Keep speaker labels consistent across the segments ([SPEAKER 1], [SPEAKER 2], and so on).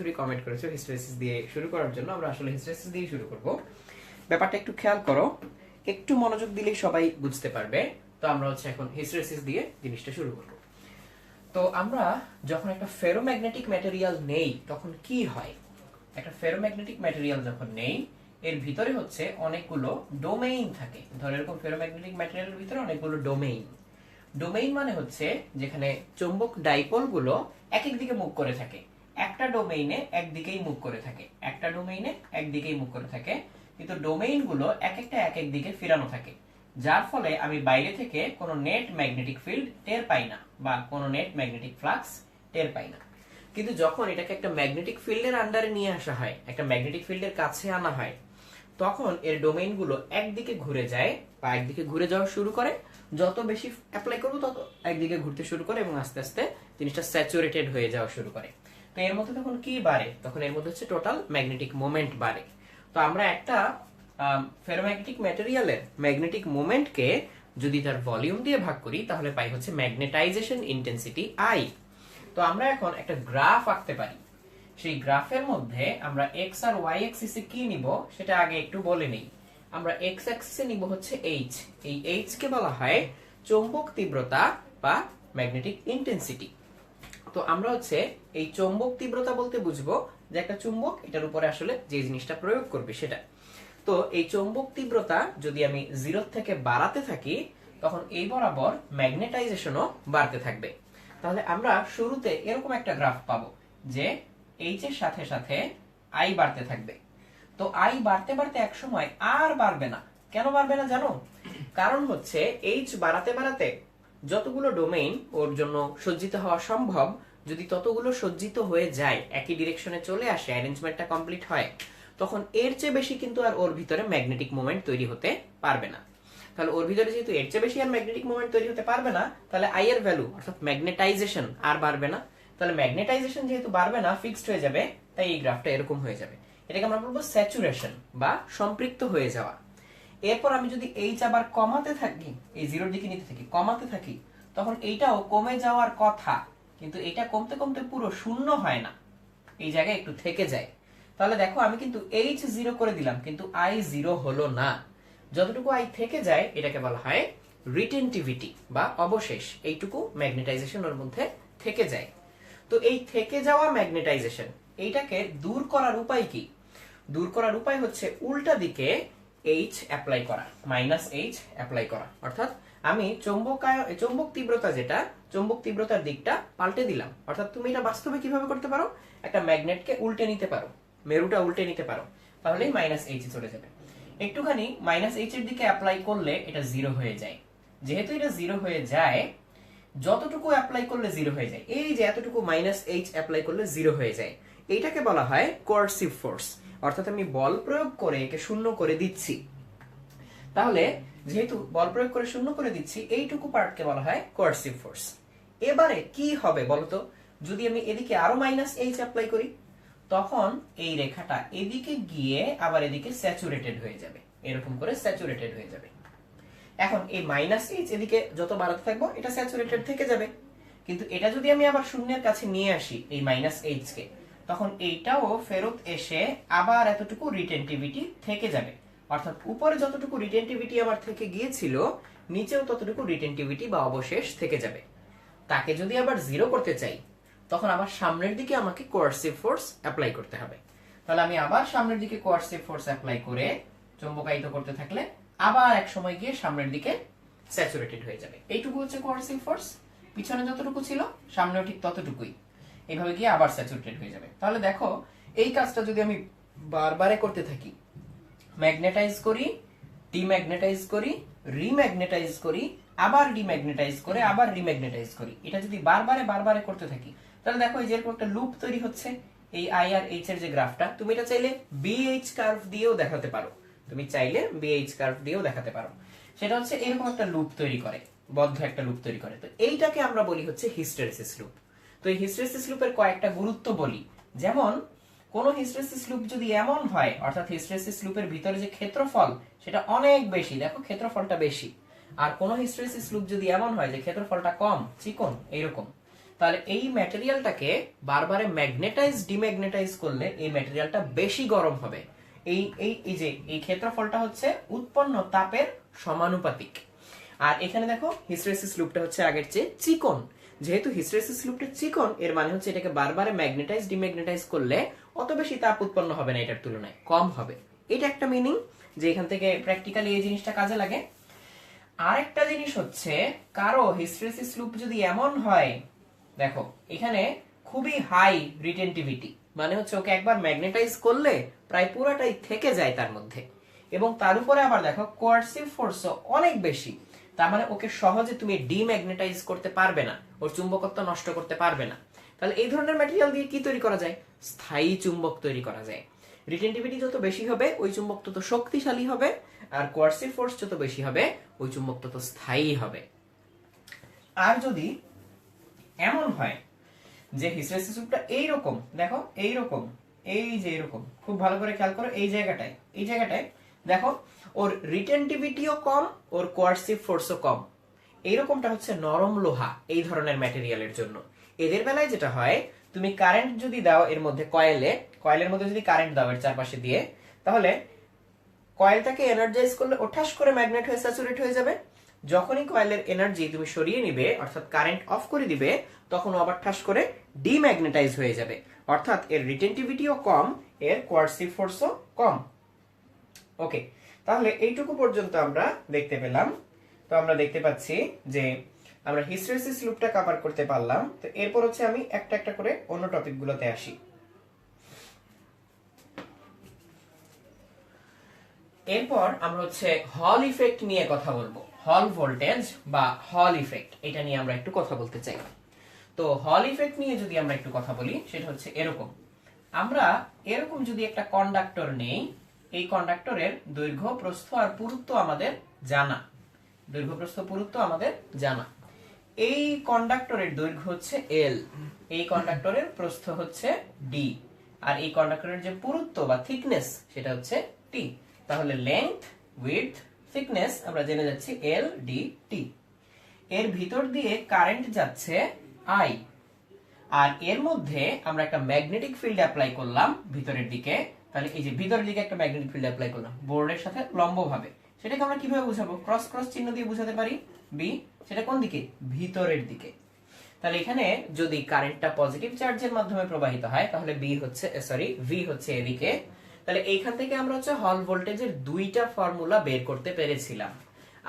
[SPEAKER 1] বন্ধুরই comment করেছো hysteresis দিয়ে শুরু করার জন্য। আমরা আসলে হিস্টেরিসিস দিয়ে শুরু করব। ব্যাপারটা একটু খেয়াল করো, একটু মনোযোগ দিলেই সবাই বুঝতে পারবে। তো আমরা এখন হিস্টেরিসিস দিয়ে জিনিসটা শুরু করব। তো আমরা যখন একটা ফেরোম্যাগনেটিক ম্যাটেরিয়াল নেই তখন কি হয়? একটা ফেরোম্যাগনেটিক ম্যাটেরিয়াল যখন নেই, এর ভিতরে অনেকগুলো ডোমেইন থাকে। ধর এরকম ফেরোম্যাগনেটিক ম্যাটেরিয়ালের ভিতরে অনেকগুলো ডোমেইন। ডোমেইন মানে যেখানে চৌম্বক ডাইপোল গুলো এক এক দিকে মুভ করে থাকে। একটা ডোমেইনে একদিকেই মুভ করে থাকে, একটা ডোমেইনে একদিকেই মুভ করে থাকে, কিন্তু ডোমেইন গুলো এক এক দিকে ফিরানো থাকে, যার ফলে আমি বাইরে থেকে কোনো নেট ম্যাগনেটিক ফিল্ড টের পাই না বা কোনো নেট ম্যাগনেটিক ফ্লাক্স টের পাই না। কিন্তু যখন এটাকে একটা ম্যাগনেটিক ফিল্ডের আন্ডারে নিয়ে আসা হয়, একটা ম্যাগনেটিক ফিল্ডের কাছে আনা হয়, তখন এর ডোমেইন গুলো একদিকে ঘুরে যায় বা একদিকে ঘুরে যাওয়া শুরু করে। যত বেশি অ্যাপ্লাই করবো তত একদিকে ঘুরতে শুরু করে এবং আস্তে আস্তে জিনিসটা স্যাচুরেটেড হয়ে যাওয়া শুরু করে। তো এর মধ্যে তখন কি বাড়ে? তখন এর মধ্যে টোটাল ম্যাগনেটিক মোমেন্ট বাড়ে। তো আমরা একটা ফেরোম্যাগনেটিক ম্যাটেরিয়ালের ম্যাগনেটিক মোমেন্টকে যদি তার ভলিউম দিয়ে ভাগ করি তাহলে পাই ম্যাগনেটাইজেশন ইন্টেন্সিটি আই। তো আমরা এখন একটা গ্রাফ আঁকতে পারি। সেই গ্রাফের মধ্যে আমরা এক্স আর ওয়াই অ্যাক্সিসে কি নিব সেটা আগে একটু বলে নেই। আমরা এক্স অ্যাক্সিসে নিব এইচ। এই এইচ কে বলা হয় চৌম্বক তীব্রতা বা ম্যাগনেটিক ইন্টেন্সিটি। তো আমরা এই চৌম্বক তীব্রতা বলতে বুঝবো যে একটা চুম্বক এটার উপরে আসলে যে জিনিসটা প্রয়োগ করবে সেটা। তো এই চৌম্বক তীব্রতা যদি আমি 0 থেকে বাড়াতে থাকি তখন এই বরাবর ম্যাগনেটাইজেশনও বাড়তে থাকবে। তাহলে আমরা শুরুতে এরকম একটা গ্রাফ পাবো যে এইচ এর সাথে সাথে আই বাড়তে থাকবে। তো আই বাড়তে বাড়তে এক সময় আর বাড়বে না। কেন বাড়বে না জানো? কারণ এইচ বাড়াতে বাড়াতে যতগুলো ডোমেইন ওর জন্য সজ্জিত হওয়া সম্ভব, যদি ততগুলো সজ্জিত হয়ে যায়, একই ডিরেকশনে চলে আসে, অ্যারেঞ্জমেন্টটা কমপ্লিট হয়, তখন এর চেয়ে বেশি কিন্তু আর ওর ভিতরে ম্যাগনেটিক মোমেন্ট তৈরি হতে পারবে না। তাহলে ওর ভিতরে যেহেতু এর চেয়ে বেশি আর ম্যাগনেটিক মোমেন্ট তৈরি হতে পারবে না, তাহলে আই এর ভ্যালু অর্থাৎ ম্যাগনেটাইজেশন আর বাড়বে না। তাহলে ম্যাগনেটাইজেশন যেহেতু বাড়বে না, ফিক্সড হয়ে যাবে, তাই এই গ্রাফটা এরকম হয়ে যাবে। এটাকে আমরা বলবো স্যাচুরেশন বা সম্পৃক্ত হয়ে যাওয়া। এরপর আমি যদি এইচ আবার কমাতে থাকি, এই জিরোর দিকে নিতে থাকি, কমাতে থাকি, তখন এইটাও কমে যাওয়ার কথা, কিন্তু এটা কমতে কমতে পুরো শূন্য হয় না, এই জায়গায় একটু থেকে যায়। তাহলে দেখো আমি কিন্তু এইচ 0 করে দিলাম কিন্তু আই 0 হলো না। যতটুকু আই থেকে যায় এটাকে বলা হয় রিটেনটিভিটি বা অবশেষ। এইটুকু ম্যাগনেটাইজেশন ওর মধ্যে থেকে যায়। তো এই থেকে যাওয়া ম্যাগনেটাইজেশন এইটাকে দূর করার উপায় কি? দূর করার উপায় উল্টা দিকে এইচ অ্যাপ্লাই করা, -H অ্যাপ্লাই করা। অর্থাৎ আমি চৌম্বক তীব্রতা যেটা, চৌম্বক তীব্রতার দিকটা পাল্টে দিলাম। অর্থাৎ তুমি এটা বাস্তবে কিভাবে করতে পারো? একটা ম্যাগনেটকে উল্টে নিতে পারো, মেরুটা উল্টে নিতে পারো, তাহলেই -H চলে যাবে। একটুখানি -H এর দিকে অ্যাপ্লাই করলে এটা 0 হয়ে যায়। যেহেতু এটা 0 হয়ে যায়, যতটুকু অ্যাপ্লাই করলে 0 হয়ে যায়, এই যে এতটুকু -H অ্যাপ্লাই করলে 0 হয়ে যায়, এইটাকে বলা হয় কোয়ার্সিভ ফোর্স। অর্থাৎ আমি বল প্রয়োগ করে একে শূন্য করে দিচ্ছি। তাহলে যেহেতু বল প্রয়োগ করে শূন্য করে দিচ্ছি, এইটুকু পার্টকে বলা হয় কোয়ার্সিভ ফোর্স। এবারে কি হবে বলতো? যদি আমি এদিকে আরো -H অ্যাপ্লাই করি, তখন এই রেখাটা এদিকে গিয়ে আবার এদিকে স্যাচুরেটেড হয়ে যাবে, এরকম করে স্যাচুরেটেড হয়ে যাবে। এখন এই -H এদিকে যত বাড়াতে থাকবো এটা স্যাচুরেটেড থেকে যাবে। কিন্তু এটা যদি আমি আবার শূন্যের কাছে নিয়ে আসি এই -H কে, তখন এইটাও ফেরত এসে আবার এতটুকু রিটেনটিভিটি থেকে যাবে। অর্থাৎ উপরে যতটুকু রিটেনটিভিটি আমার থেকে গিয়েছিল, নিচেও ততটুকু রিটেনটিভিটি বা অবশেষ থেকে যাবে। তাকে যদি আবার 0 করতে চাই, তখন আবার সামনের দিকে আমাকে কোয়ার্সিভ ফোর্স অ্যাপ্লাই করতে হবে। তাহলে আমি আবার সামনের দিকে কোয়ার্সিভ ফোর্স অ্যাপ্লাই করে চৌম্বকায়িত করতে থাকলে আবার এক সময় গিয়ে সামনের দিকে স্যাচুরেটেড হয়ে যাবে। এইটুকু কোয়ার্সিভ ফোর্স। পিছনে যতটুকু ছিল সামনেও ঠিক ততটুকুই, এইভাবে গিয়ে আবার স্যাচুরেটেড হয়ে যাবে। তাহলে দেখো এই কাজটা যদি আমি বারবারে করতে থাকি, ম্যাগনেটাইজ করি, ডিম্যাগনেটাইজ করি, রিম্যাগনেটাইজ করি, আবার ডিম্যাগনেটাইজ করে আবার রিম্যাগনেটাইজ করি, এটা যদি বারবারে করতে থাকি, তাহলে দেখো এই যে এরকম একটা লুপ তৈরি হচ্ছে। এই আই আর এইচ এর যে গ্রাফটা, তুমি এটা চাইলে BH কার্ভ দিয়েও দেখাতে পারো। তুমি চাইলে BH কার্ভ দিয়েও দেখাতে পারো। সেটা এরকম একটা লুপ তৈরি করে, বদ্ধ একটা লুপ তৈরি করে। তো এইটাকে আমরা বলি হিস্টেরেসিস লুপ। তো এই হিস্টেরেসিস লুপের কয়েকটা গুরুত্ব বলি। যেমন কোন হিস্টেরেসিস লুপ যদি এমন হয়, অর্থাৎ হিস্টেরেসিস লুপের ভিতরে যে ক্ষেত্রফল সেটা অনেক বেশি, দেখো ক্ষেত্রফলটা বেশি। আর কোন হিস্টেরেসিস লুপ যদি এমন হয় যে ক্ষেত্রফলটা কম, চিকন, এইরকম, তাহলে এই ম্যাটেরিয়ালটাকে বারবার ম্যাগনেটাইজ ডিম্যাগনেটাইজ করলে এই ম্যাটেরিয়ালটা বেশি গরম হবে। এই এই এই যে এই ক্ষেত্রফলটা হচ্ছে উৎপন্ন তাপের সমানুপাতিক। আর এখানে দেখো হিস্টেরেসিস লুপটা হচ্ছে আগের চেয়ে চিকন। যেহেতু হিস্টেরেসিস লুপটা চিকন, এর মানে হচ্ছে এটাকে বারবার ম্যাগনেটাইজ ডিম্যাগনেটাইজ করলে অত বেশি তাপ উৎপন্ন হবে না, এটার তুলনায় কম হবে। এটা একটা মিনিং, যে এখান থেকে প্র্যাকটিক্যালি এই জিনিসটা কাজে লাগে। আরেকটা জিনিস হচ্ছে, কারো হিস্টেরেসিস লুপ যদি এমন হয়, দেখো এখানে খুবই হাই রিটেনটিভিটি, মানে হচ্ছে ওকে একবার ম্যাগনেটাইজ করলে প্রায় পুরাটাই থেকে যায় তার মধ্যে, এবং তার উপরে আবার দেখো কোয়ার্সিভ ফোর্সও অনেক বেশি, তার মানে ওকে সহজে তুমি ডিম্যাগনেটাইজ করতে পারবে না, ওর চুম্বকত্ব নষ্ট করতে পারবে না। তাহলে এই ধরনের ম্যাটেরিয়াল দিয়ে কি তৈরি করা যায়? স্থায়ী চুম্বক তৈরি করা যায়। রিটেনটিভিটি যত বেশি হবে ওই চুম্বক তত শক্তিশালী হবে, আর কোয়ার্সিভ ফোর্স যত বেশি হবে ওই চুম্বক তত স্থায়ী হবে। আর যদি এমন হয় যে হিস্টেরেসিস লুপটা এইরকম, দেখো এইরকম, এই যে এরকম, খুব ভালো করে খেয়াল করো, এই জায়গাটায় দেখো ওর রিটেনটিভিটিও কম, ওর কোয়ার্সিভ ফোর্সও কম। এইরকমটা হচ্ছে নরম লোহা এই ধরনের ম্যাটেরিয়ালের জন্য। এদের বেলায় যেটা হয়, তুমি কারেন্ট যদি দাও এর মধ্যে, কয়েলের মধ্যে যদি কারেন্ট দাও এর চারপাশে দিয়ে, তাহলে কয়েলটাকে এনার্জাইজ করলে ও ঠাস করে ম্যাগনেট হয়ে স্যাচুরেট হয়ে যাবে। যখনই কয়েলের এনার্জি তুমি সরিয়ে নিবে, অর্থাৎ কারেন্ট অফ করে দিবে, তখন ও আবার ঠাস করে ডিম্যাগনেটাইজ হয়ে যাবে। অর্থাৎ এর রিটেনটিভিটিও কম, এর কোয়ার্সিভ ফোর্সও কম। ওকে, তাহলে এইটুকু পর্যন্ত আমরা দেখতে পেলাম। তো আমরা দেখতে পাচ্ছি যে আমরা হিস্টেরেসিস লুপটা কভার করতে পারলাম। তো এরপর হচ্ছে আমি একটা একটা করে অন্য টপিকগুলোতে আসি। এরপর আমরা হচ্ছে হল ইফেক্ট নিয়ে কথা বলবো। হল ভোল্টেজ বা হল ইফেক্ট, এটা নিয়ে আমরা একটু কথা বলতে চাই। তো হল ইফেক্ট নিয়ে যদি আমরা একটু কথা বলি, সেটা হচ্ছে এরকম। আমরা এরকম যদি একটা কন্ডাক্টর নেই, এই কন্ডাক্টরের দৈর্ঘ্য, প্রস্থ আর পুরুত্ব আমাদের জানা। দৈর্ঘ্য, প্রস্থ, পুরুত্ব আমাদের জানা। এই কন্ডাক্টরের দৈর্ঘ্য হচ্ছে এল, এই কন্ডাক্টরের প্রস্থ হচ্ছে ডি, আর এই কন্ডাক্টরের যে পুরুত্ব বা থিকনেস সেটা হচ্ছে টি। তাহলে লেংথ, উইডথ, থিকনেস আমরা জেনে যাচ্ছি এল ডি টি। এর ভিতর দিয়ে কারেন্ট যাচ্ছে আই, আর এর মধ্যে আমরা একটা ম্যাগনেটিক ফিল্ড অ্যাপ্লাই করলাম ভিতরের দিকে। তাহলে এই যে ভিতরের দিকে একটা ম্যাগনেটিক ফিল্ড অ্যাপ্লাই করলাম বোর্ডের সাথে লম্বভাবে, সেটাকে আমরা কিভাবে বুঝাবো? ক্রস ক্রস চিহ্ন দিয়ে বুঝাতে পারি। বি, সেটা কোন দিকে? ভিতরের দিকে। তাহলে এখানে যদি কারেন্টটা পজিটিভ চার্জের মাধ্যমে প্রবাহিত হয়, তাহলে ভি হচ্ছে এদিকে। তাহলে এইখান থেকে আমরা হচ্ছে হল ভোল্টেজের দুইটা ফর্মুলা বের করতে পেরেছিলাম।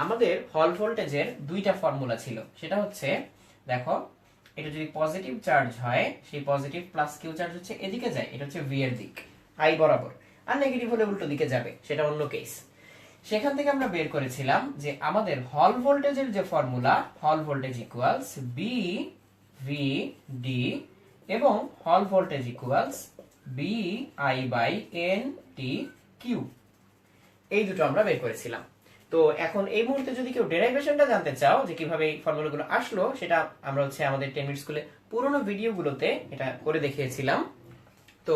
[SPEAKER 1] আমাদের হল ভোল্টেজের দুইটা ফর্মুলা ছিল, সেটা হচ্ছে, দেখো এটা যদি পজিটিভ চার্জ হয়, সেই পজিটিভ প্লাস কিউ চার্জ হচ্ছে এদিকে যায়, এটা হচ্ছে ভি এর দিক, আই বরাবর। আর নেগেটিভ হলে উল্টো দিকে যাবে, সেটা অন্য কেস। সেখান থেকে আমরা বের করেছিলাম যে আমাদের হল ভোল্টেজের যে ফর্মুলা, হল voltage equals B V D, এবং হল voltage equals B I by N T Q, এই দুটো আমরা বের করেছিলাম। তো এখন এই মুহূর্তে যদি কেউ ডেরাইভেশনটা জানতে চাও যে কিভাবে এই ফর্মুলাগুলো আসলো, সেটা আমরা হচ্ছে আমাদের 10 মিনিট স্কুলে পুরোনো ভিডিওগুলোতে এটা করে দেখিয়েছিলাম। তো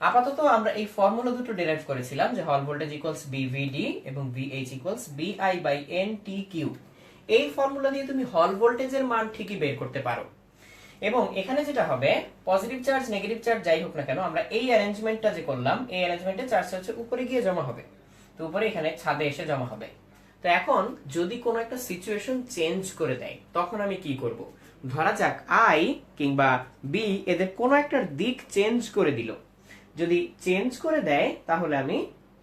[SPEAKER 1] আপাতত আমরা এই ফর্মুলা দুটো ডেরাইভ করেছিলাম, যে হল ভোল্টেজ ইকুয়ালস বিভিডি এবং ভিএইচ ইকুয়ালস বিআই বাই এন টি কিউ। এই ফর্মুলা দিয়ে তুমি হল ভোল্টেজের মান ঠিকই বের করতে পারো। এবং এখানে যেটা হবে, পজিটিভ চার্জ নেগেটিভ চার্জ যাই হোক না কেন, আমরা এই অ্যারেঞ্জমেন্টটা যে করলাম, এই অ্যারেঞ্জমেন্টে চার্জটা হচ্ছে উপরে গিয়ে জমা হবে, তো উপরে এখানে ছাদে এসে জমা হবে। তো এখন যদি কোনো একটা সিচুয়েশন চেঞ্জ করে দেয়, তখন আমি কি করব? ধরা যাক আই কিংবা বি এদের কোনো একটা দিক চেঞ্জ করে দিল। যদি চেঞ্জ করে দেয়, তাহলে আমি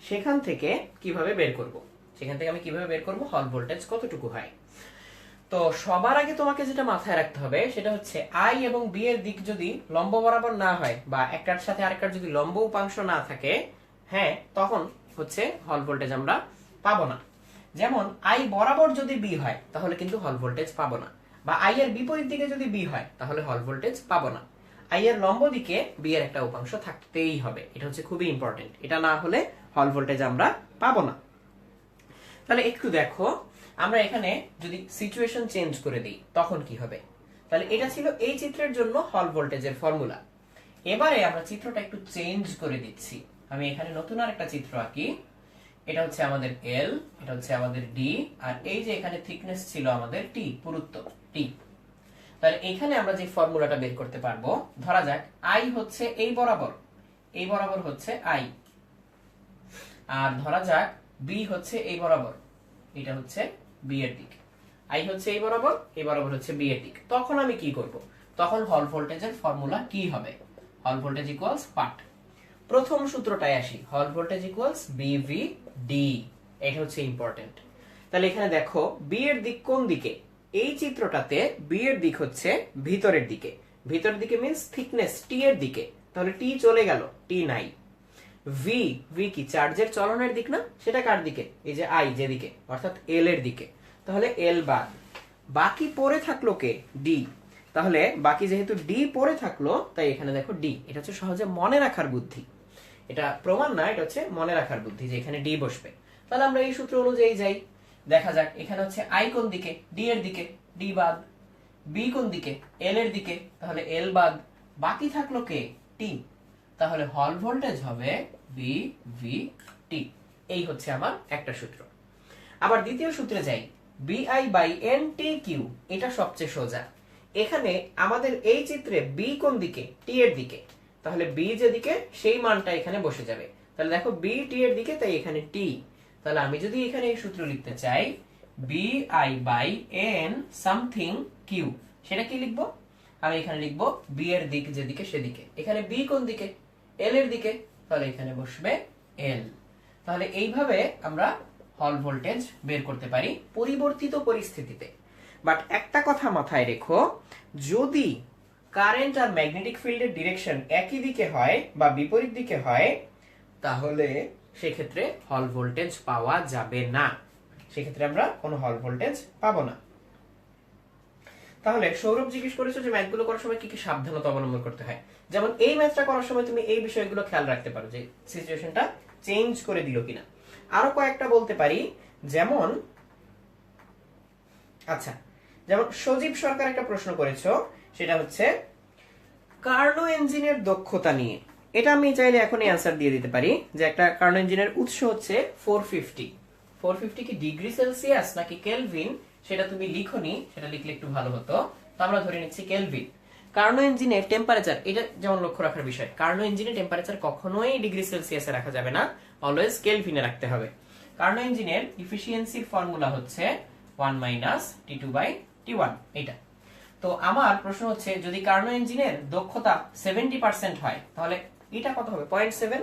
[SPEAKER 1] সেখান থেকে কিভাবে বের করব? হল ভোল্টেজ কতটুকু হয়। তো সবার আগে তোমাকে যেটা মাথায় রাখতে হবে, সেটা হচ্ছে আই এবং বি এর দিক যদি লম্ব বরাবর না হয়, বা একটার সাথে আরেকটার যদি লম্ব উপাংশ না থাকে, হ্যাঁ, তখন হচ্ছে হল ভোল্টেজ আমরা পাবো না। যেমন আই বরাবর যদি বি হয়, তাহলে কিন্তু হল ভোল্টেজ পাবো না, বা আই এর বিপরীত দিকে যদি বি হয়, তাহলে হল ভোল্টেজ পাবো না। আই এর লম্ব দিকে বি এর একটা উপাংশ থাকতেই হবে, এটা হচ্ছে খুবই ইম্পর্টেন্ট। এটা না হলে হল ভোল্টেজ আমরা পাবো না। তাহলে একটু দেখো, আমরা এখানে যদি সিচুয়েশন চেঞ্জ করে দিই, তখন কি হবে? তাহলে এটা ছিল এই চিত্রের জন্য হল ভোল্টেজের ফর্মুলা। এবারে আমরা চিত্রটা একটু চেঞ্জ করে দিচ্ছি। আমি এখানে নতুন আর একটা চিত্র আঁকি। এটা হচ্ছে আমাদের এল, এটা হচ্ছে আমাদের ডি, আর এই যে এখানে থিকনেস ছিল আমাদের টি, পুরুত্ব টি। তাহলে এখানে আমরা যে ফর্মুলাটা বের করতে পারবো, ধরা যাক আই হচ্ছে এই বরাবর হচ্ছে আই, আর ধরা যাক বি হচ্ছে এই বরাবর, এটা হচ্ছে বি এর দিক। আই হচ্ছে এই বরাবর হচ্ছে বি এর দিক। তখন আমি কি করব? তখন হল ভোল্টেজের ফর্মুলা কি হবে? হল ভোল্টেজ ইকুয়ালস পার্ট। প্রথম সূত্রটায় আসি, হল ভোল্টেজ ইকুয়ালস বিভি ডি। এটা হচ্ছে ইম্পর্টেন্ট। তাহলে এখানে দেখো বি এর দিক কোন দিকে? এই চিত্রটাতে বি এর দিক হচ্ছে ভিতরের দিকে। ভিতরের দিকে মিন্স থিকনেস টি এর দিকে। তাহলে টি চলে গেল, টি নাই। ভি, ভি কি চার্জের চলনের দিক না? সেটা কার দিকে? এই যে আই যেদিকে, অর্থাৎ এল এর দিকে। তাহলে এল বাদ, বাকি পড়ে থাকলো কে? ডি। তাহলে বাকি যেহেতু ডি পড়ে থাকলো, তাই এখানে দেখো ডি। এটা হচ্ছে সহজে মনে রাখার বুদ্ধি, এটা প্রমাণ না, এটা হচ্ছে মনে রাখার বুদ্ধি যে এখানে ডি বসবে। তাহলে আমরা এই সূত্র অনুযায়ী যাই। দেখা যাক এখানে হচ্ছে আই কোন দিকে? ডি এর দিকে, ডি বাদ। বি কোন দিকে? এল এর দিকে, তাহলে এল বাদ। বাকি থাকলো কে? টি। তাহলে হল ভোল্টেজ হবে বি ভি টি। এই হচ্ছে আমার একটা সূত্র। আবার দ্বিতীয় সূত্রে যাই, বিআই বাই এন টি কিউ। এটা সবচেয়ে সোজা। এখানে আমাদের এই চিত্রে বি কোন দিকে? টি এর দিকে। তাহলে বি যেদিকে সেই মানটা এখানে বসে যাবে। তাহলে দেখো বি টি এর দিকে, তাই এখানে টি। তাহলে আমি যদি এখানে এই সূত্র লিখতে চাই, বিআই বাই এন সামথিং কিউ, সেটা কি লিখবো? আমি এখানে লিখবো বি এর দিক যেদিকে সেদিকে। এখানে বি কোন দিকে? এল এর দিকে, তাহলে এখানে বসবে এল। তাহলে এইভাবে আমরা হল ভোল্টেজ বের করতে পারি পরিবর্তিত পরিস্থিতিতে। বাট একটা কথা মাথায় রেখো, যদি কারেন্ট আর ম্যাগনেটিক ফিল্ডের ডিরেকশন একই দিকে হয় বা বিপরীত দিকে হয়, তাহলে সেক্ষেত্রে হল ভোল্টেজ পাওয়া যাবে না। সেক্ষেত্রে আমরা কোনো হল ভোল্টেজ পাবো না। তাহলে সৌরভ জিজ্ঞেস করেছো যে ম্যাথগুলো করার সময় কি কি সাবধানতা অবলম্বন করতে হয়। যেমন এই ম্যাথটা করার সময় তুমি এই বিষয়গুলো খেয়াল রাখতে পারো যে সিচুয়েশনটা চেঞ্জ করে দিল কিনা। আরো কয়েকটা বলতে পারি, যেমন আচ্ছা, যেমন সজীব সরকার একটা প্রশ্ন করেছো, সেটা হচ্ছে কার্নো ইঞ্জিনের দক্ষতা নিয়ে। এটা আমি চাইলে এখনই অ্যান্সার দিয়ে দিতে পারি যে একটা কার্নো ইঞ্জিনের উৎস হচ্ছে 450। 450 কি ডিগ্রি সেলসিয়াস নাকি কেলভিন সেটা তুমি লিখোনি, সেটা লিখলে একটু ভালো হতো। তো আমরা ধরে নিচ্ছি কেলভিন। কার্নো ইঞ্জিনের টেম্পারেচার, এটা যেমন লক্ষ্য রাখার বিষয়, কার্নো ইঞ্জিনের টেম্পারেচার কখনোই ডিগ্রি সেলসিয়াসে রাখা যাবে না, অলওয়েজ কেলভিনে রাখতে হবে। কার্নো ইঞ্জিনের ইফিসিয়েন্সির ফর্মুলা হচ্ছে 1 - T2/T1 এটা। তো আমার প্রশ্ন হচ্ছে যদি কার্নো ইঞ্জিনের দক্ষতা 70% হয়, তাহলে এটা কত হবে? 0.7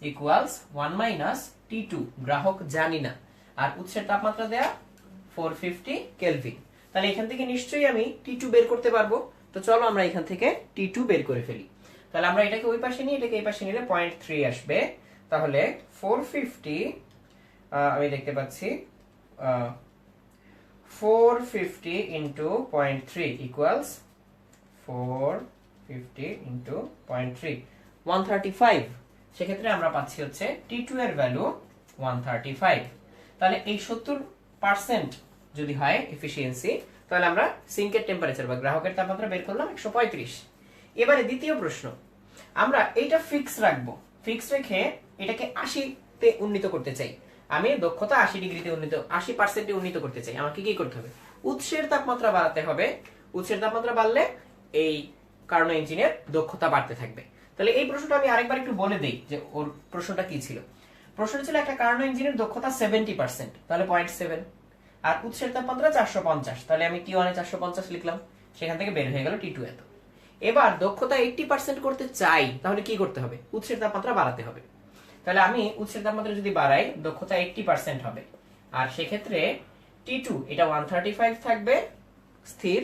[SPEAKER 1] ইকুয়ালস 1 - T2। গ্রাহক জানি না, আর উৎসের তাপমাত্রা দেয়া 450 কেলভিন। তাহলে এখান থেকে নিশ্চয়ই আমি T2 বের করতে পারবো। তো চলো আমরা এখান থেকে T2 বের করে ফেলি। তাহলে আমরা এটাকে ওই পাশে নিয়ে এটাকে এই পাশে নিলে 0.3 আসবে। তাহলে 450 আমি দেখতে পাচ্ছি 450 into 0.3 equals 450 into 0.3 135। সেক্ষেত্রে আমরা পাচ্ছি হচ্ছে T2 এর ভ্যালু 135। তাহলে এই 70% যদি হয় এফিসিয়েন্সি, তাহলে আমরা সিঙ্কের টেম্পারেচার বা গ্রাহকের তাপমাত্রা বের করলাম 135। এবারে দ্বিতীয় প্রশ্ন, আমরা এইটা ফিক্স রাখবো। ফিক্স রেখে এটাকে 80-তে উন্নীত করতে চাই। আমি দক্ষতা 80 ডিগ্রিতে উন্নীত, 80%-এ উন্নীত করতে চাই। আমাকে কি করতে হবে? উৎসের তাপমাত্রা বাড়াতে হবে। উৎসের তাপমাত্রা বাড়লে এই কার্নো ইঞ্জিনের দক্ষতা বাড়তে থাকবে। তাহলে এই প্রশ্নটা আমি আরেকবার একটু বলে দেই যে ওর প্রশ্নটা কি ছিল। প্রশ্নটা ছিল একটা কার্নো ইঞ্জিনের দক্ষতা 70%, তাহলে 0.7, আর উৎসের তাপমাত্রা 450, তাহলে আমি T1 এ 450 লিখলাম, সেখান থেকে বের হয়ে গেল T2 এত। এবার দক্ষতা 80% করতে চাই, তাহলে কি করতে হবে? উৎসের তাপমাত্রা বাড়াতে হবে। তাহলে আমি উৎসের তাপমাত্রা যদি বাড়াই, দক্ষতা 80% হবে। আর সেক্ষেত্রে T2 এটা 135 থাকবে স্থির,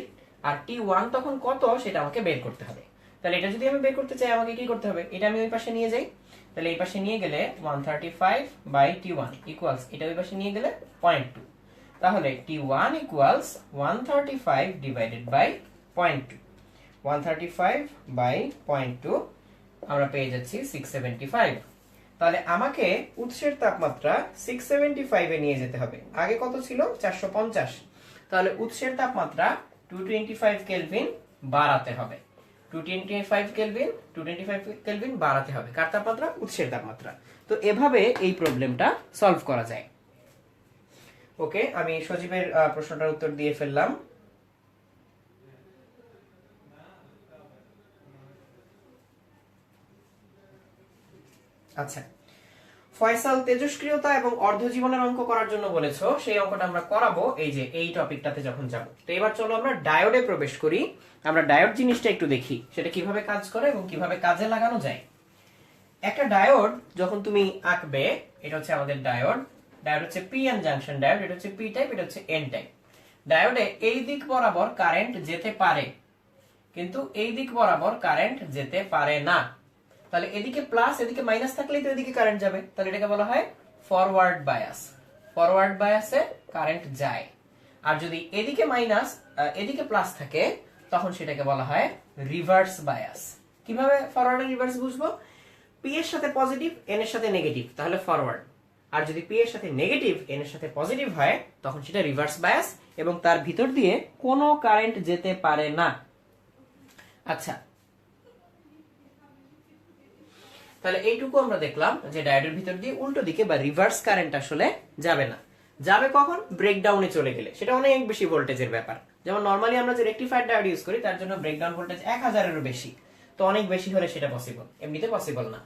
[SPEAKER 1] আর T1 তখন কত সেটা আমাকে বের করতে হবে। তাহলে এটা যদি আমি বের করতে চাই, আমাকে কি করতে হবে? এটা আমি ওই পাশে নিয়ে যাই। তাহলে এই পাশে নিয়ে গেলে 135/T1 ইকুয়ালস, এটা ওই পাশে নিয়ে গেলে 0.2। তাহলে T1 ইকুয়ালস 135 ডিভাইডেড বাই 0.2। 135/0.2 আমরা পেয়ে যাচ্ছি 675। তাহলে আমাকে উৎসের তাপমাত্রা 675 এ নিয়ে যেতে হবে। আগে কত ছিল? 450। তাহলে উৎসের তাপমাত্রা 225 কেলভিন বাড়াতে হবে। 225 কেলভিন বাড়াতে হবে। কার তাপমাত্রা? উৎসের তাপমাত্রা। তো এভাবে এই প্রবলেমটা সলভ করা যায়। ওকে, আমি সজীবের প্রশ্নটার উত্তর দিয়ে ফেললাম। আচ্ছা, ফয়সাল তেজস্ক্রিয়তা এবং অর্ধজীবনের অঙ্ক করার জন্য বলেছো, সেই অঙ্কটা আমরা করাবো এই যে এই টপিকটাতে যখন যাব। তো এবার চলো আমরা ডায়োডে প্রবেশ করি। আমরা ডায়োড জিনিসটা একটু দেখি সেটা কিভাবে কাজ করে এবং কিভাবে কাজে লাগানো যায়। একটা ডায়োড যখন তুমি আঁকবে, এটা হচ্ছে আমাদের ডায়োড। ডায়োড হচ্ছে পি এন জাংশন ডায়োড, এটা হচ্ছে পি টাইপ, এটা হচ্ছে এন টাইপ। ডায়োডে এই দিক বরাবর কারেন্ট যেতে পারে, কিন্তু এই দিক বরাবর কারেন্ট যেতে পারে না। তাহলে এদিকে প্লাস এদিকে মাইনাস থাকলেই তো এদিকে কারেন্ট যাবে, তাহলে এটাকে বলা হয় ফরওয়ার্ড বায়াস। ফরওয়ার্ড বায়াসে কারেন্ট যায়। আর যদি এদিকে মাইনাস এদিকে প্লাস থাকে, তখন সেটাকে বলা হয় রিভার্স বায়াস। কিভাবে ফরওয়ার্ড আর রিভার্স বুঝবো? পি এর সাথে পজিটিভ, এন এর সাথে নেগেটিভ, তাহলে ফরওয়ার্ড। আর যদি পি এর সাথে নেগেটিভ, এন এর সাথে পজিটিভ হয়, তখন সেটা রিভার্স বায়াস এবং তার ভিতর দিয়ে কোনো কারেন্ট যেতে পারে না। আচ্ছা, তাহলে এইটুকু আমরা দেখলাম যে ডায়োডের ভিতর দিয়ে উল্টো দিকে বা রিভার্স কারেন্ট আসলে যাবে না। যাবে কখন? ব্রেকডাউনে চলে গেলে। সেটা অনেক বেশি ভোল্টেজের ব্যাপার। যেমন নরমালি আমরা যে রেকটিফায়ার ডায়োড ইউজ করি, তার জন্য ব্রেকডাউন ভোল্টেজ 1000-এরও বেশি। তো অনেক বেশি হলে সেটা পসিবল, এমনিতে পসিবল না।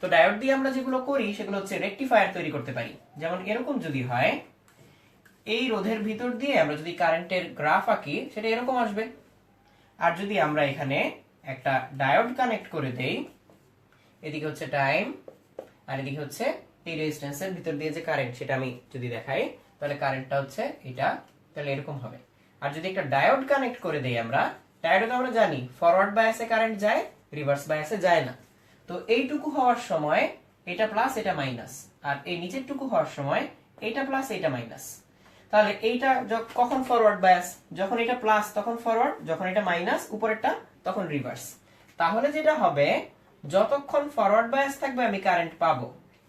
[SPEAKER 1] তো ডায়োড দিয়ে আমরা যেগুলো করি সেগুলো হচ্ছে রেকটিফায়ার তৈরি করতে পারি। যেমন এরকম যদি হয়, এই রোধের ভিতর দিয়ে আমরা যদি কারেন্টের গ্রাফ আঁকি, সেটা এরকম আসবে। আর যদি আমরা এখানে একটা ডায়োড কানেক্ট করে দেই, এদিকে হচ্ছে টাইম আর এদিকে হচ্ছে এই রেজিস্ট্যান্সের ভিতর দিয়ে যে কারেন্ট, সেটা আমি যদি দেখাই, তাহলে কারেন্টটা হচ্ছে এটা, তাহলে এরকম হবে। আর যদি একটা ডায়োড কানেক্ট করে দেই আমরা, ডায়োডে তো আমরা জানি ফরওয়ার্ড বায়াসে কারেন্ট যায়, রিভার্স বায়াসে যায় না। তো এইটুকু হওয়ার সময় এটা প্লাস এটা মাইনাস, আর এই নিচেরটুকু হওয়ার সময় এটা প্লাস এটা মাইনাস। তাহলে এইটা কখন ফরওয়ার্ড বায়াস? যখন এটা প্লাস তখন ফরওয়ার্ড, যখন এটা মাইনাস উপরেরটা তখন রিভার্স। তাহলে যেটা হবে, যতক্ষণ ফরওয়ার্ড বায়াস থাকবে আমি কারেন্ট পাবো,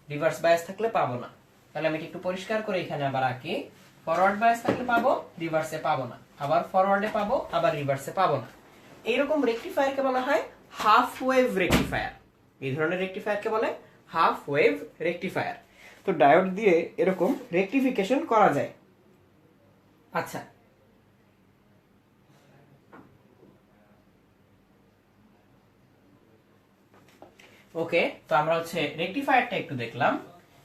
[SPEAKER 1] রিভার্স বায়াস থাকলে পাবো না। তাহলে আমি একটু পরিষ্কার করে এখানে আবার আঁকি। ফরওয়ার্ড বায়াস থাকলে পাবো, রিভার্সে পাবো না, আবার ফরওয়ার্ডে পাবো, আবার রিভার্সে পাবো না। এইরকম রেকটিফায়ারকে বলা হয় হাফ ওয়েভ রেকটিফায়ার। এই ধরনের রেকটিফায়ারকে বলে হাফ ওয়েভ রেকটিফায়ার। তো ডায়োড দিয়ে এরকম রেকটিফিকেশন করা যায়। আচ্ছা, ওকে, তো আমরা হচ্ছে রেকটিফায়ারটা একটু দেখলাম।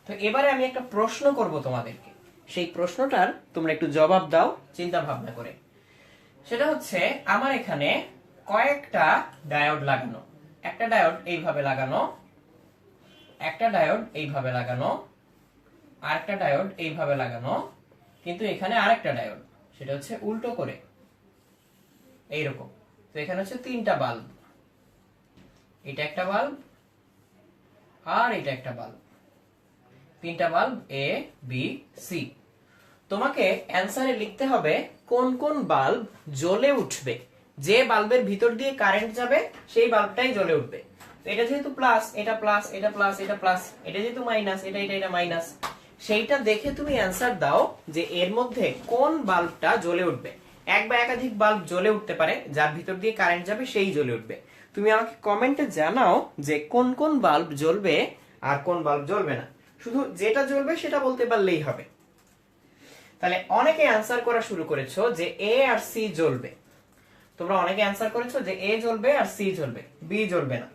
[SPEAKER 1] তো এবারে আমি একটা প্রশ্ন করব তোমাদেরকে, সেই প্রশ্নটার তোমরা একটু জবাব দাও চিন্তা ভাবনা করে। সেটা হচ্ছে, আমার এখানে কয়েকটা ডায়োড লাগানো, একটা ডায়োড এইভাবে লাগানো, একটা ডায়োড এইভাবে লাগানো, আরেকটা ডায়োড এইভাবে লাগানো, কিন্তু এখানে আরেকটা ডায়োড, সেটা হচ্ছে উল্টো করে এইরকম। তো এখানে হচ্ছে তিনটা বাল্ব, এটা একটা বাল্ব আর এটা একটা বাল্ব, তিনটা বাল্ব এ বি সি। তোমাকে অ্যানসারে লিখতে হবে কোন কোন বাল্ব জ্বলে উঠবে। যে বাল্বের ভিতর দিয়ে কারেন্ট যাবে সেই বাল্বটাই জ্বলে উঠবে। তো এটা যেহেতু প্লাস, এটা প্লাস, এটা প্লাস, এটা প্লাস, এটা যেহেতু মাইনাস, এটা এটা এটা মাইনাস, সেইটা দেখে তুমি অ্যানসার দাও যে এর মধ্যে কোন বাল্বটা জ্বলে উঠবে। এক বা একাধিক বাল্ব জ্বলে উঠতে পারে, যার ভিতর দিয়ে কারেন্ট যাবে সেই জ্বলে উঠবে। তুমি আমাকে কমেন্টে জানাও যে কোন কোন বাল্ব জ্বলবে আর কোন বাল্ব জ্বলবে না। শুধু যেটা জ্বলবে সেটা বলতে পারলেই হবে। তাহলে অনেকে অ্যানসার করা শুরু করেছো যে এ আর সি জ্বলবে। তোমরা অনেকে অ্যানসার করেছো যে এ জ্বলবে আর সি জ্বলবে, বি জ্বলবে না।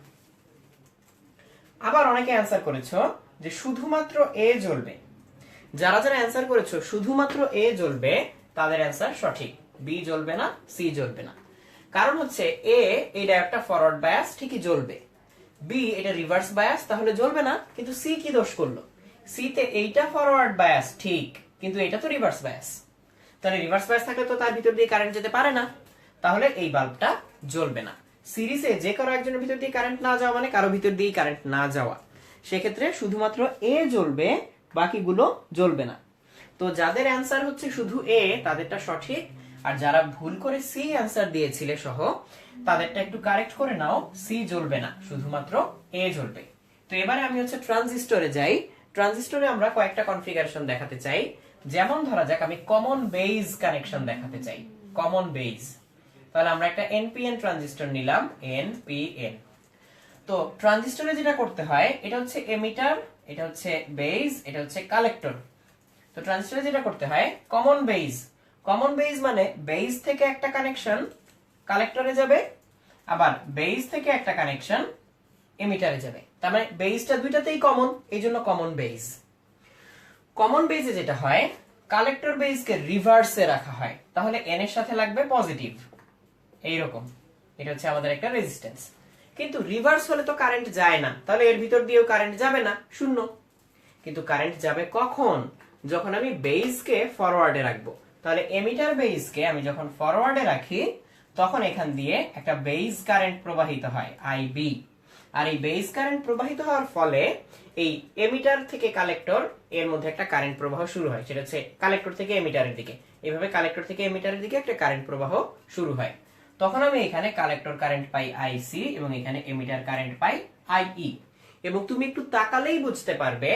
[SPEAKER 1] আবার অনেকে অ্যানসার করেছো যে শুধুমাত্র এ জ্বলবে। যারা যারা অ্যানসার করেছো শুধুমাত্র এ জ্বলবে, তাদের অ্যানসার সঠিক, বি জ্বলবে না, সি জ্বলবে না। কারণ হচ্ছে এ এটা একটা ফরওয়ার্ড বায়াস, ঠিকই জ্বলবে। বি এটা রিভার্স বায়াস, তাহলে জ্বলবে না। কিন্তু সি কি দোষ করলো? সি তে এইটা ফরওয়ার্ড বায়াস ঠিক, কিন্তু এটা তো রিভার্স বায়াস। তাহলে রিভার্স বায়াস থাকলে তো তার ভিতর দিয়ে কারেন্ট যেতে পারে না, তাহলে এই বাল্বটা জ্বলবে না। সিরিজে যে কারো একজনের ভিতর দিয়ে কারেন্ট না যাওয়া মানে কারো ভিতর দিয়ে কারেন্ট না যাওয়া। সেক্ষেত্রে শুধুমাত্র এ জ্বলবে, বাকিগুলো জ্বলবে না। তো যাদের অ্যানসার হচ্ছে শুধু এ, তাদেরটা সঠিক। আর যারা ভুল করে সি অ্যানসার দিয়েছিলে সহ, তাদেরটা একটু কারেক্ট করে নাও, সি জ্বলবে না, শুধুমাত্র এ জ্বলবে। তো এবারে আমি হচ্ছে ট্রানজিস্টরে যাই। ট্রানজিস্টরে আমরা কয়েকটা কনফিগারেশন দেখাতে চাই। যেমন ধরা যাক আমি কমন বেজ কানেকশন দেখাতে চাই, কমন বেজ। তাহলে আমরা একটা এনপিএন ট্রানজিস্টর নিলাম, এনপিএন। তো ট্রানজিস্টরে যেটা করতে হয়, এটা হচ্ছে এমিটার, এটা হচ্ছে বেজ, এটা হচ্ছে কালেক্টর। তো ট্রানজিস্টরে যেটা করতে হয়, কমন বেজ। কমন বেজ মানে বেজ থেকে একটা কানেকশন কালেক্টরে যাবে, আবার বেজ থেকে একটা কানেকশন এমিটারে যাবে। তার মানে বেজটা দুইটাতেই কমন, এই জন্য কমন বেজ। কমন বেজে যেটা হয়, কালেক্টর বেজকে রিভার্সে রাখা হয়, তাহলে এন এর সাথে লাগবে পজিটিভ, এইরকম। এটা হচ্ছে আমাদের একটা রেজিস্ট্যান্স। কিন্তু রিভার্স হলে তো কারেন্ট যায় না, তাহলে এর ভিতর দিয়েও কারেন্ট যাবে না, শূন্য। কিন্তু কারেন্ট যাবে কখন? যখন আমি বেজকে ফরওয়ার্ডে রাখবো। তাহলে এমিটার বেজকে আমি যখন ফরওয়ার্ডে রাখি, তখন এখান দিয়ে একটা বেজ কারেন্ট প্রবাহিত হয় আইবি। আর এই বেজ কারেন্ট প্রবাহিত হওয়ার ফলে এই এমিটার থেকে কালেক্টর এর মধ্যে একটা কারেন্ট প্রবাহ শুরু হয়, সেটা হচ্ছে কালেক্টর থেকে এমিটারের দিকে। এভাবে কালেক্টর থেকে এমিটারের দিকে একটা কারেন্ট প্রবাহ শুরু হয়। তখন আমি এখানে কালেক্টর কারেন্ট পাই আইসি এবং এখানে এমিটার কারেন্ট পাই আইই। এবং তুমি একটু তাকালেই বুঝতে পারবে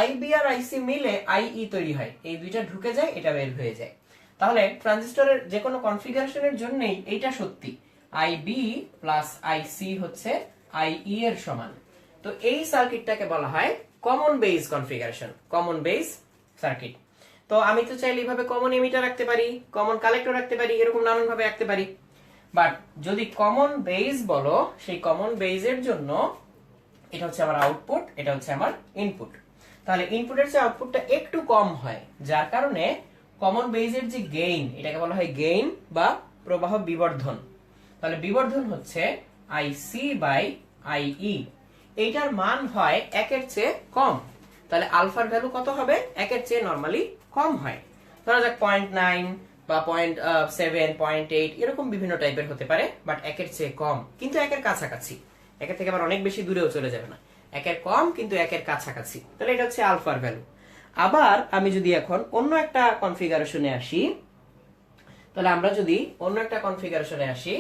[SPEAKER 1] আইবি আর আইসি মিলে আইই তৈরি হয়, এই দুইটা ঢুকে যায়, এটা বের হয়ে যায়। তাহলে ট্রানজিস্টরের যে কোনো কনফিগারেশনের জন্যই এইটা সত্যি, আইবি প্লাস আইসি হচ্ছে আইই এর সমান। তো এই সার্কিটটাকে বলা হয় common base configuration, common base circuit. তো আমি তো চাইলে এইভাবে কমন এমিটার রাখতে পারি, কমন কালেক্টর রাখতে পারি, এরকম নানান ভাবে রাখতে পারি। বাট যদি কমন বেজ বলো, সেই কমন বেজের জন্য এটা হচ্ছে আমার আউটপুট, এটা হচ্ছে আমার ইনপুট। তাহলে ইনপুটের চেয়ে আউটপুটটা একটু কম হয়, যার কারণে কমন বেজের যে গেইন, এটাকে বলা হয় গেইন বা প্রবাহ বিবর্ধন। তাহলে বিবর্ধন হচ্ছে আইসি বাই আইই। এইটার মান হয় একের চেয়ে কম। তাহলে আলফার ভ্যালু কত হবে? একের চেয়ে নরমালি কম হয়। ধরা যাক 0.9 বা 0.7, 0.8 এরকম বিভিন্ন টাইপের হতে পারে, বাট একের চেয়ে কম, কিন্তু একের কাছাকাছি। একের থেকে আবার অনেক বেশি দূরেও চলে যাবে না, একের কম কিন্তু একের কাছাকাছি। তাহলে এটা হচ্ছে আলফার ভ্যালু। আবার আমি যদি এখন অন্য একটা কনফিগারেশনে আসি, তাহলে আমরা যদি অন্য একটা কনফিগারেশনে আসি,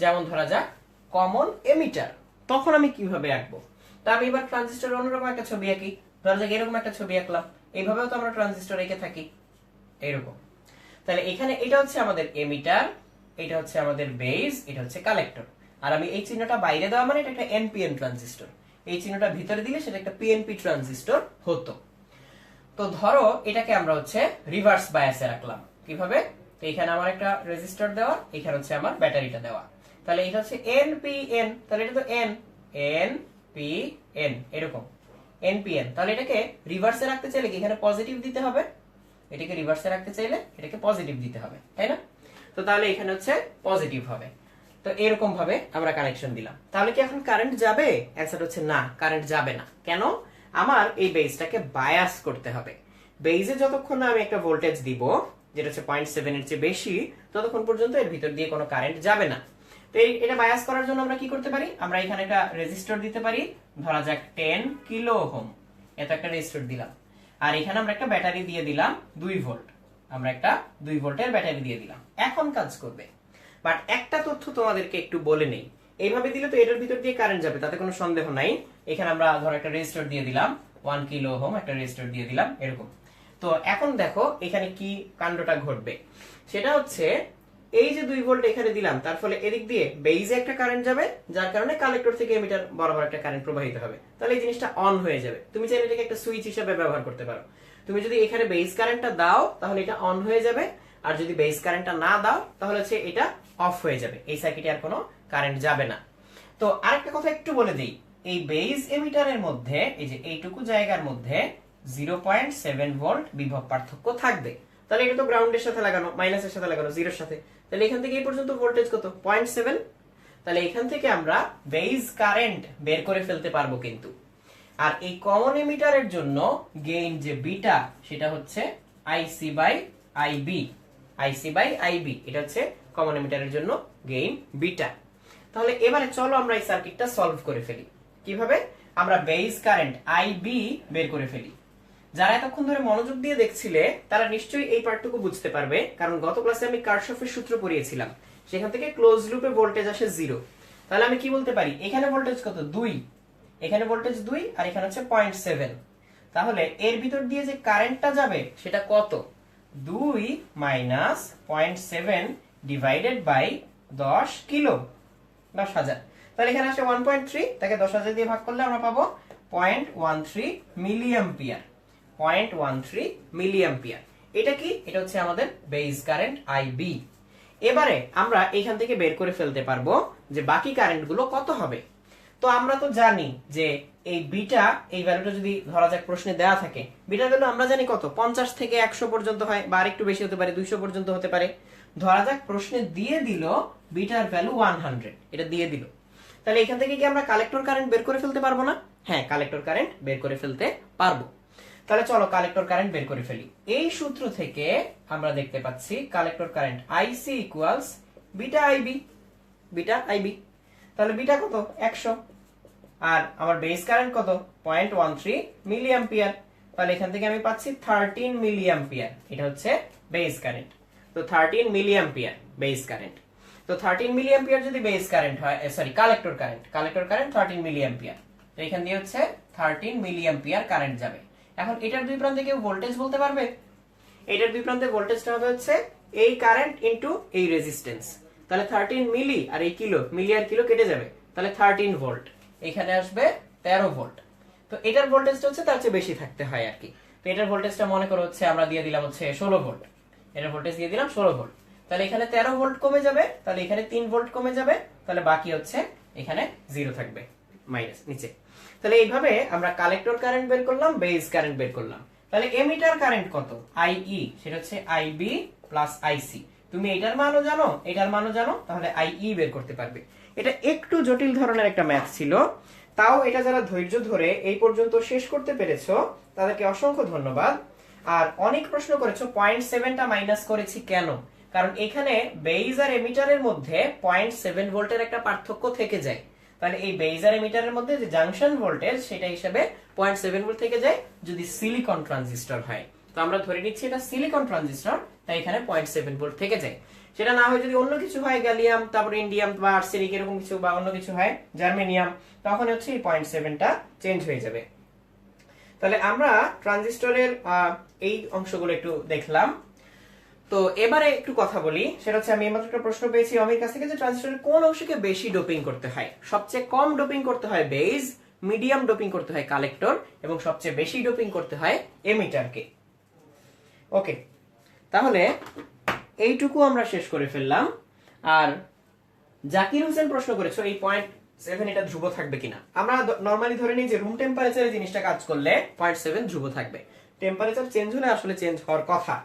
[SPEAKER 1] যেমন ধরা যাক কমন এমিটার, তখন আমি কিভাবে আঁকবো? তা আমি এবার ট্রানজিস্টর অন্যরকম একটা ছবি আঁকি। ধরা যাক এরকম একটা ছবি আঁকলাম, এইভাবেও তো আমরা ট্রানজিস্টর এঁকে থাকি, এইরকম। তাহলে এখানে এটা হচ্ছে আমাদের এমিটার, এটা হচ্ছে আমাদের বেজ, এটা হচ্ছে কালেক্টর। আর আমি এই চিহ্নটা বাইরে দেওয়া মানে এটা একটা এনপিএন ট্রানজিস্টর, এই চিহ্নটা ভিতরে দিলে সেটা একটা পিএনপি ট্রানজিস্টর হতো। তো ধরো এটাকে আমরা হচ্ছে রিভার্স বায়াসে রাখলাম। কিভাবে? তো এখানে আমার একটা রেজিস্টর দেওয়া, এখানে হচ্ছে আমার ব্যাটারিটা দেওয়া। তাহলে এটা হচ্ছে এনপিএন, তাহলে এটা তো এন এন পি এন, এরকম এনপিএন। তাহলে এটাকে রিভার্সে রাখতে চাইলে কি এখানে পজিটিভ দিতে হবে? এটাকে রিভার্সে রাখতে চাইলে এটাকে পজিটিভ দিতে হবে, তাই না? তো তাহলে এখানে হচ্ছে পজিটিভ হবে। তো এরকম ভাবে আমরা কানেকশন দিলাম। তাহলে কি এখন কারেন্ট যাবে? অ্যানসার হচ্ছে না, কারেন্ট যাবে না। কেন? আমার এই বেজটাকে বায়াস করতে হবে। বেজে যতক্ষণ না আমি একটা ভোল্টেজ দিব, যেটা হচ্ছে 0.7 এর চেয়ে বেশি, ততক্ষণ পর্যন্ত এর ভিতর দিয়ে কোনো কারেন্ট যাবে না। তো এটা বায়াস করার জন্য আমরা কি করতে পারি? আমরা এখানে একটা রেজিস্টর দিতে পারি, ধরা যাক 10 কিলো ওহম, এত একটা রেজিস্টর দিলাম। আর এখানে আমরা একটা ব্যাটারি দিয়ে দিলাম 2 ভোল্ট, আমরা একটা 2 ভোল্টের ব্যাটারি দিয়ে দিলাম, এখন কাজ করবে। বাট একটা তথ্য তোমাদেরকে একটু বলে নেই, এইভাবে দিলে তো এটার ভিতর দিয়ে কারেন্ট যাবে, তাতে কোনো সন্দেহ নাই। এখানে আমরা ধরো একটা রেজিস্টর দিয়ে দিলাম 1 কিলো ওহম, একটা রেজিস্টর দিয়ে দিলাম এরকম। তো এখন দেখো এখানে কি কাণ্ডটা ঘটবে, সেটা হচ্ছে এই যে 2 ভোল্ট এখানে দিলাম, তার ফলে এদিক দিয়ে বেজে একটা কারেন্ট যাবে, যার কারণে কালেক্টর থেকে এমিটার বরাবর একটা কারেন্ট প্রবাহিত হবে। তাহলে এই জিনিসটা অন হয়ে যাবে। তুমি চাইলে এটাকে একটা সুইচ হিসেবে ব্যবহার করতে পারো। তুমি যদি এখানে বেজ কারেন্টটা দাও, তাহলে এটা অন হয়ে যাবে, আর যদি বেজ কারেন্টটা না দাও, তাহলে হচ্ছে এটা অফ হয়ে যাবে, এই সার্কিটে আর কোনো কারেন্ট যাবে না। তো আরেকটা কথা একটু বলে দিই, এই বেজ এমিটারের মধ্যে এই যে এইটুকু জায়গার মধ্যে 0.7 ভোল্ট বিভব পার্থক্য থাকবে। তাহলে এটা তো গ্রাউন্ডের সাথে লাগানো, মাইনাসের সাথে লাগানো, জিরোর সাথে। তাহলে এখান থেকে এই পর্যন্ত ভোল্টেজ কত? 0.7। তাহলে এখান থেকে আমরা বেজ কারেন্ট বের করে ফেলতে পারবো কিন্তু। আর এই কমন এমিটারের জন্য গেইন যে বিটা, সেটা হচ্ছে IC by IB, IC by IB, এটা হচ্ছে কমন এমিটারের জন্য গেইন বিটা। তাহলে এবারে চলো আমরা এই সার্কিটটা সলভ করে ফেলি। কিভাবে? আমরা বেজ কারেন্ট আইবি বের করে ফেলি। যারা এতক্ষণ ধরে মনোযোগ দিয়ে দেখছিলে তারা নিশ্চয়ই এই পার্টটুকু বুঝতে পারবে, কারণ গত ক্লাসে আমি কারশফের সূত্র পড়িয়েছিলাম, সেখান থেকে ক্লোজ লুপে ভোল্টেজ আসে 0। তাহলে আমি কি বলতে পারি? এখানে ভোল্টেজ কত? 2, এখানে ভোল্টেজ 2, আর এখানে হচ্ছে 0.7। তাহলে এর ভিতর দিয়ে যে কারেন্টটা যাবে সেটা কত? 2 মাইনাস 0.7 ডিভাইডেড বাই 10 কিলো, 10,000। তাহলে এখানে আসে 1.3, তাকে 10,000 দিয়ে ভাগ করলে আমরা পাবো 0.13 মিলি অ্যাম্পিয়ার, 0.13 মিলি অ্যাম্পিয়ার। এটা কি? এটা হচ্ছে আমাদের বেজ কারেন্ট আইবি। এবারে আমরা এখান থেকে বের করে ফেলতে পারবো যে বাকি কারেন্ট গুলো কত হবে। তো আমরা তো জানি যে এই বিটা, এই ভ্যালুটা যদি ধরা যাক প্রশ্নে দেওয়া থাকে, বিটার ভ্যালু আমরা জানি কত, 50 থেকে 100 পর্যন্ত হয়, বা আরেকটু বেশি হতে পারে, 200 পর্যন্ত হতে পারে। ধরা যাক প্রশ্নে দিয়ে দিল বিটার ভ্যালু 100, এটা দিয়ে দিল, তাহলে এখান থেকে কি আমরা কালেক্টর কারেন্ট বের করে ফেলতে পারবো না? হ্যাঁ, কালেক্টর কারেন্ট বের করে ফেলতে পারবো। তাহলে চলো কালেক্টর কারেন্ট বের করে ফেলি। এই সূত্র থেকে আমরা দেখতে পাচ্ছি collector current IC equals beta IB, beta IB. তাহলে বিটা কত, 100, আর আমার বেস কারেন্ট কত, 0.13 মিলি অ্যাম্পিয়ার। তাহলে এখান থেকে আমি পাচ্ছি 13 মিলি অ্যাম্পিয়ার, এটা হচ্ছে বেস কারেন্ট। তো 13 মিলি অ্যাম্পিয়ার বেস কারেন্ট। তো 13 মিলি অ্যাম্পিয়ার যদি বেস কারেন্ট হয়, sorry collector current, collector current 13 milliampere. তো এখান দিয়ে হচ্ছে 13 মিলি অ্যাম্পিয়ার কারেন্ট যাবে। এখন এটার দুই প্রান্তে কেউ ভোল্টেজ বলতে পারবে? এটার দুই প্রান্তে ভোল্টেজটা হবে হচ্ছে এই কারেন্ট ইনটু এই রেজিস্ট্যান্স। তাহলে 13 মিলি আর এই কিলো, মিলি আর কিলো কেটে যাবে, তাহলে 13 ভোল্ট, এখানে আসবে 13 ভোল্ট। তো এটার ভোল্টেজটা হচ্ছে তার চেয়ে বেশি থাকতে হয় আর কি। তো এটার ভোল্টেজটা মনে করো হচ্ছে আমরা দিয়ে দিলাম হচ্ছে 16 ভোল্ট, এটার ভোল্টেজ দিয়ে দিলাম 16 ভোল্ট। তাহলে এখানে 13 ভোল্ট কমে যাবে, তাহলে এখানে 3 ভোল্ট কমে যাবে, তাহলে বাকি হচ্ছে এখানে 0 থাকবে, মাইনাস নিচে। তাহলে এইভাবে আমরা কালেক্টর কারেন্ট বের করলাম, বেস কারেন্ট বের করলাম। তাহলে এমিটার কারেন্ট কত, আইই, সেটা হচ্ছে আইবি প্লাস আইসি। তুমি এটার মানও জানো, এটার মানও জানো, তাহলে আইই বের করতে পারবে। এটা একটু জটিল ধরনের একটা ম্যাথ ছিল, তাও এটা যারা ধৈর্য ধরে এই পর্যন্ত শেষ করতে পেরেছো তাদেরকে অসংখ্য ধন্যবাদ। আর অনেক প্রশ্ন করেছো 0.7টা মাইনাস করেছি কেন, কারণ এখানে বেজ আর এমিটারের মধ্যে 0.7 ভোল্টের একটা পার্থক্য থেকে যায়। তাহলে এই বেজ আর এমিটারের মধ্যে যে জাংশন ভোল্টেজ সেটা হিসেবে 0.7 ভোল্ট থেকে যায় যদি সিলিকন ট্রানজিস্টর হয়। তো আমরা ধরে নিচ্ছি এটা সিলিকন ট্রানজিস্টর, তাই এখানে 0.7 ভোল্ট থেকে যায়। সেটা না হয় যদি অন্য কিছু হয়, গ্যালিয়াম, তারপর ইন্ডিয়াম বা আর্সেনিক এরকম কিছু, বা অন্য কিছু হয় জার্মেনিয়াম, তখন হচ্ছে এই 0.7টা চেঞ্জ হয়ে যাবে। তাহলে আমরা ট্রানজিস্টরের এই অংশগুলো একটু দেখলাম। তো এবারে একটু কথা বলি, সেটা হচ্ছে আমি এইমাত্র একটা প্রশ্ন পেয়েছি অমির কাছ থেকে যে ট্রানজিস্টরের কোন অংশকে বেশি ডোপিং করতে হয়। সবচেয়ে কম ডোপিং করতে হয় বেজ, মিডিয়াম ডোপিং করতে হয় কালেক্টর, এবং সবচেয়ে বেশি ডোপিং করতে হয় এমিটারকে। ওকে, তাহলে এইটুকু আমরা শেষ করে ফেললাম। আর জাকির হোসেন প্রশ্ন করেছো এই 0.7 এটা ধ্রুব থাকবে কিনা। আমরা নরমালি ধরে নিই যে রুম টেম্পারেচারে জিনিসটা কাজ করলে 0.7 ধ্রুব থাকবে, টেম্পারেচার চেঞ্জ হলে আসলে চেঞ্জ হওয়ার কথা।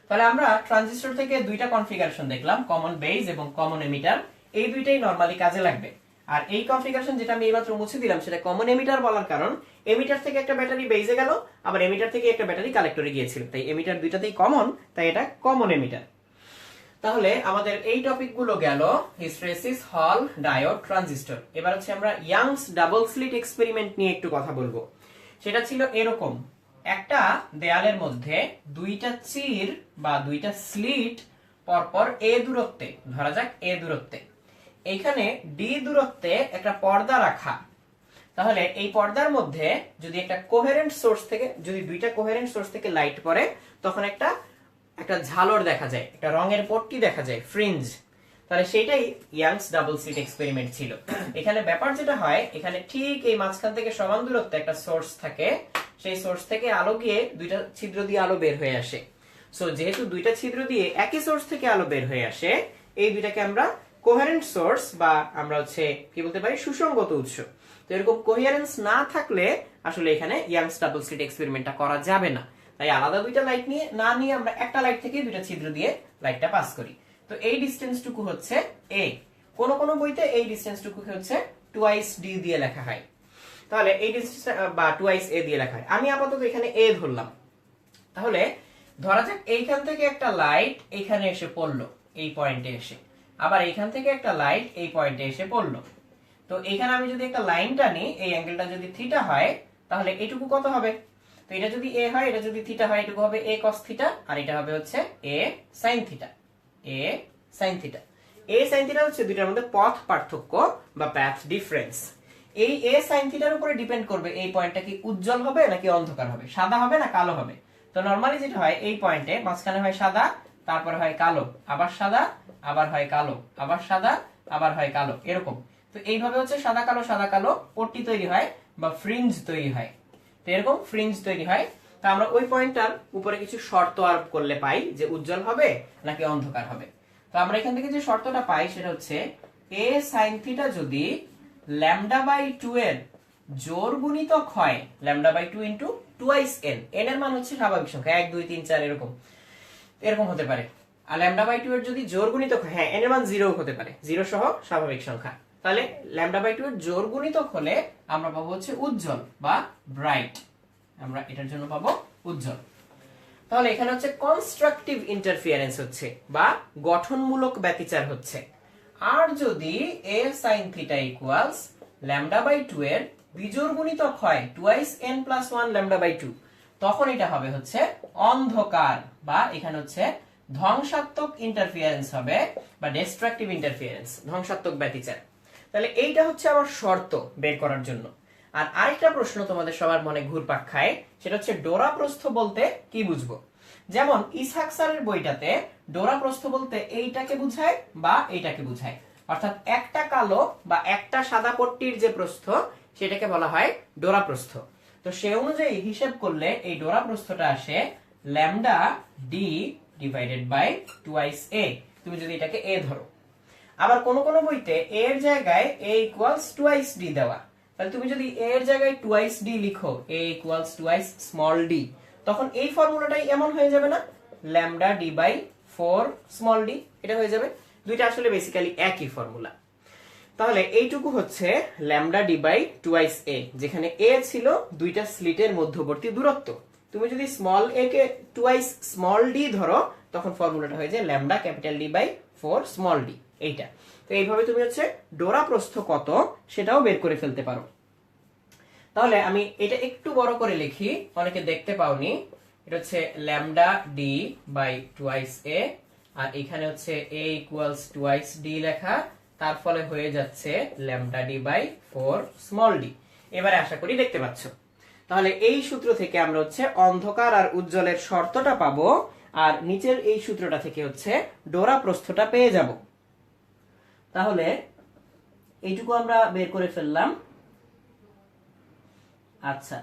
[SPEAKER 1] তাহলে আমরা ট্রানজিস্টর থেকে দুইটা কনফিগারেশন দেখলাম, কমন বেজ এবং কমন এমিটার। এই দুইটাই নরমালি কাজে লাগবে। আর এই কনফিগারেশন যেটা আমি এইমাত্র মুছে দিলাম সেটা কমন এমিটার বলার কারণ এমিটার থেকে একটা ব্যাটারি বেজে গেল, আবার এমিটার থেকে একটা ব্যাটারি কালেক্টরে গিয়েছিল, তাই এমিটার দুইটাতেই কমন, তাই এটা কমন এমিটার। তাহলে আমাদের এই টপিকগুলো গেল হিস্টেরেসিস, হল, ডায়োড, ট্রানজিস্টর। এবার হচ্ছে আমরা ইয়াংস ডাবল স্লিট এক্সপেরিমেন্ট নিয়ে একটু কথা বলবো। সেটা ছিল এরকম, একটা দেয়ালের মধ্যে দুইটা চির বা দুইটা স্লিট পরপর এ দূরত্বে, ধরা যাক এ দূরত্বে, এইখানে ডি দূরত্বে একটা পর্দা রাখা। তাহলে এই পর্দার মধ্যে যদি একটা কোহেরেন্ট সোর্স থেকে, যদি দুইটা কোহেরেন্ট সোর্স থেকে লাইট পড়ে, তখন একটা ঝালর দেখা যায়, একটা রঙের পট্টি দেখা যায়, ফ্রিঞ্জ। তাহলে সেটাই ইয়াংস ডাবল স্লিট এক্সপেরিমেন্ট ছিল। এখানে ব্যাপার যেটা হয়, এখানে ঠিক এই মাঝখান থেকে সমান দূরত্বে একটা সোর্স থাকে, সেই সোর্স থেকে আলো গিয়ে দুইটা ছিদ্র দিয়ে আলো বের হয়ে আসে। সো যেহেতু দুইটা ছিদ্র দিয়ে একই সোর্স থেকে আলো বের হয়ে আসে, এই দুইটাকে আমরা কোহেরেন্ট সোর্স বা আমরা হচ্ছে কি বলতে পারি, সুসংগত উৎস। তো এরকম কোহেরেন্স না থাকলে আসলে এখানে ইয়াংস ডাবল স্লিট এক্সপেরিমেন্টটা করা যাবে না। তাই আলাদা দুইটা লাইট নিয়ে না নিয়ে আমরা একটা লাইট থেকে দুইটা ছিদ্র দিয়ে লাইটটা পাস করি। তো এই ডিসটেন্সটুকু হচ্ছে এ। কোন কোন বইতে এই ডিসটেন্সটুকুকে হচ্ছে টুয়াইস ডি দিয়ে লেখা হয়। তাহলে এই ডিসটেন্স বা টুয়াইস এ দিয়ে লেখা হয়। আমি আপাতত এখানে এ ধরলাম। তাহলে ধরা যাক এইখান থেকে একটা লাইট এখানে এসে পড়লো, এই পয়েন্টে এসে, আবার এইখান থেকে একটা লাইট এই পয়েন্টে এসে পড়লো। তো এখানে আমি যদি একটা লাইন টানি, এই অ্যাঙ্গেলটা যদি থিটা হয়, তাহলে এইটুকু কত হবে? তো এটা যদি এ হয়, এটা যদি থিটা হয়, এটুকু হবে এ কস থিটা, আর এটা হবে হচ্ছে A sine theta. A sine theta, A sine theta হচ্ছে দুইটার মধ্যে পথ পার্থক্য বা প্যাথ ডিফারেন্স। এই এ সাইন থিটার উপরে ডিপেন্ড করবে এই পয়েন্টটা কি উজ্জ্বল হবে নাকি অন্ধকার হবে, সাদা হবে না কালো হবে। তো নরমালি যেটা হয়, এই পয়েন্টে মাঝখানে হয় সাদা, তারপরে হয় কালো, আবার সাদা, আবার হয় কালো, আবার সাদা, আবার হয় কালো, এরকম। তো এইভাবে হচ্ছে সাদা কালো পট্টি তৈরি হয় বা ফ্রিঞ্জ তৈরি হয়। তো এরকম ফ্রিঞ্জ তৈরি হয়। তা আমরা ওই পয়েন্টটার উপরে কিছু শর্ত আরোপ করলে পাই যে উজ্জ্বল হবে নাকি অন্ধকার হবে। তো আমরা এখান থেকে যে শর্তটা পাই সেটা হচ্ছে এ সাইন থিটা যদি ল্যামডা বাই 2 এর জোর গুণিতক হয় lambda by 2 into twice n, n এর মান হচ্ছে স্বাভাবিক সংখ্যা 1 2 3 4 এরকম এরকম হতে পারে। আর ল্যামডা বাই 2 এর যদি জোর গুণিতক হয়, হ্যাঁ n এর মান 0 হতে পারে, 0 সহ স্বাভাবিক সংখ্যা, তাহলে ল্যামডা বাই 2 এর জোর গুণিতক হলে আমরা পাবো হচ্ছে উজ্জ্বল বা ব্রাইট, আমরা এটার জন্য পাবো উজ্জ্বল। তাহলে এখানে হচ্ছে কনস্ট্রাকটিভ ইন্টারফিয়ারেন্স হচ্ছে বা গঠনমূলক ব্যতিচার হচ্ছে। আর যদি a sin theta equals lambda by 2 এর বিজোড় গুণিতক হয় twice n plus 1 lambda by 2, তখন এটা হবে হচ্ছে অন্ধকার বা এখানে হচ্ছে ধ্বংসাত্মক ইন্টারফিয়ারেন্স হবে বা ডিস্ট্রাকটিভ ইন্টারফিয়ারেন্স, ধ্বংসাত্মক ব্যতিচার। তাহলে এইটা হচ্ছে আমার শর্ত বের করার জন্য। আর আরেকটা প্রশ্ন তোমাদের সবার মনে ঘুরপাক খায়, সেটা হচ্ছে ডোরা প্রস্থ বলতে কি বুঝবো। যেমন ইসহাক স্যারের বইটাতে ডোরা প্রস্থ বলতে এইটাকে বুঝায় বা এইটাকে বুঝায়, অর্থাৎ একটা কালো বা একটা সাদা পট্টির যে প্রস্থ সেটাকে বলা হয় ডোরা প্রস্থ। তো সে অনুযায়ী হিসেব করলে এই ডোরা প্রস্থটা আসে lambda D divided by twice A, তুমি যদি এটাকে এ ধরো। আবার কোন কোন বইতে এ এর জায়গায় a ইকুয়ালস টুয়াইস ডি দেওয়া, তাহলে তুমি যদি a এর জায়গায় টুয়াইস ডি লিখো, a equals twice small d, তখন এই ফর্মুলাটাই এমন হয়ে যাবে না, lambda D by 4 small d, এটা হয়ে যাবে। দুইটা আসলে বেসিক্যালি একই ফর্মুলা। তাহলে এইটুকু হচ্ছে lambda D by twice A, যেখানে এ ছিল দুইটা স্লিটের মধ্যবর্তী দূরত্ব। তুমি যদি স্মল এ কে টুয়াইস স্মল ডি ধরো, তখন ফর্মুলাটা হয়ে যায় lambda capital D by 4 small D, এইটা। তো এইভাবে তুমি হচ্ছে ডোরা প্রস্থ কত সেটাও বের করে ফেলতে পারো। তাহলে আমি এটা একটু বড় করে লিখি, অনেকে দেখতে পাওনি। এটা হচ্ছে ল্যামডা ডি বাই টুয়াইস এ, আর এখানে হচ্ছে a ইকুয়ালস টুয়াইস ডি লেখা, তার ফলে হয়ে যাচ্ছে lambda D by 4 small D. এবারে আশা করি দেখতে পাচ্ছ। তাহলে এই সূত্র থেকে আমরা হচ্ছে অন্ধকার আর উজ্জ্বলের শর্তটা পাবো, আর নিচের এই সূত্রটা থেকে হচ্ছে ডোরা প্রস্থটা পেয়ে যাব। তাহলে এইটুকু আমরা বের করে ফেললাম। আচ্ছা,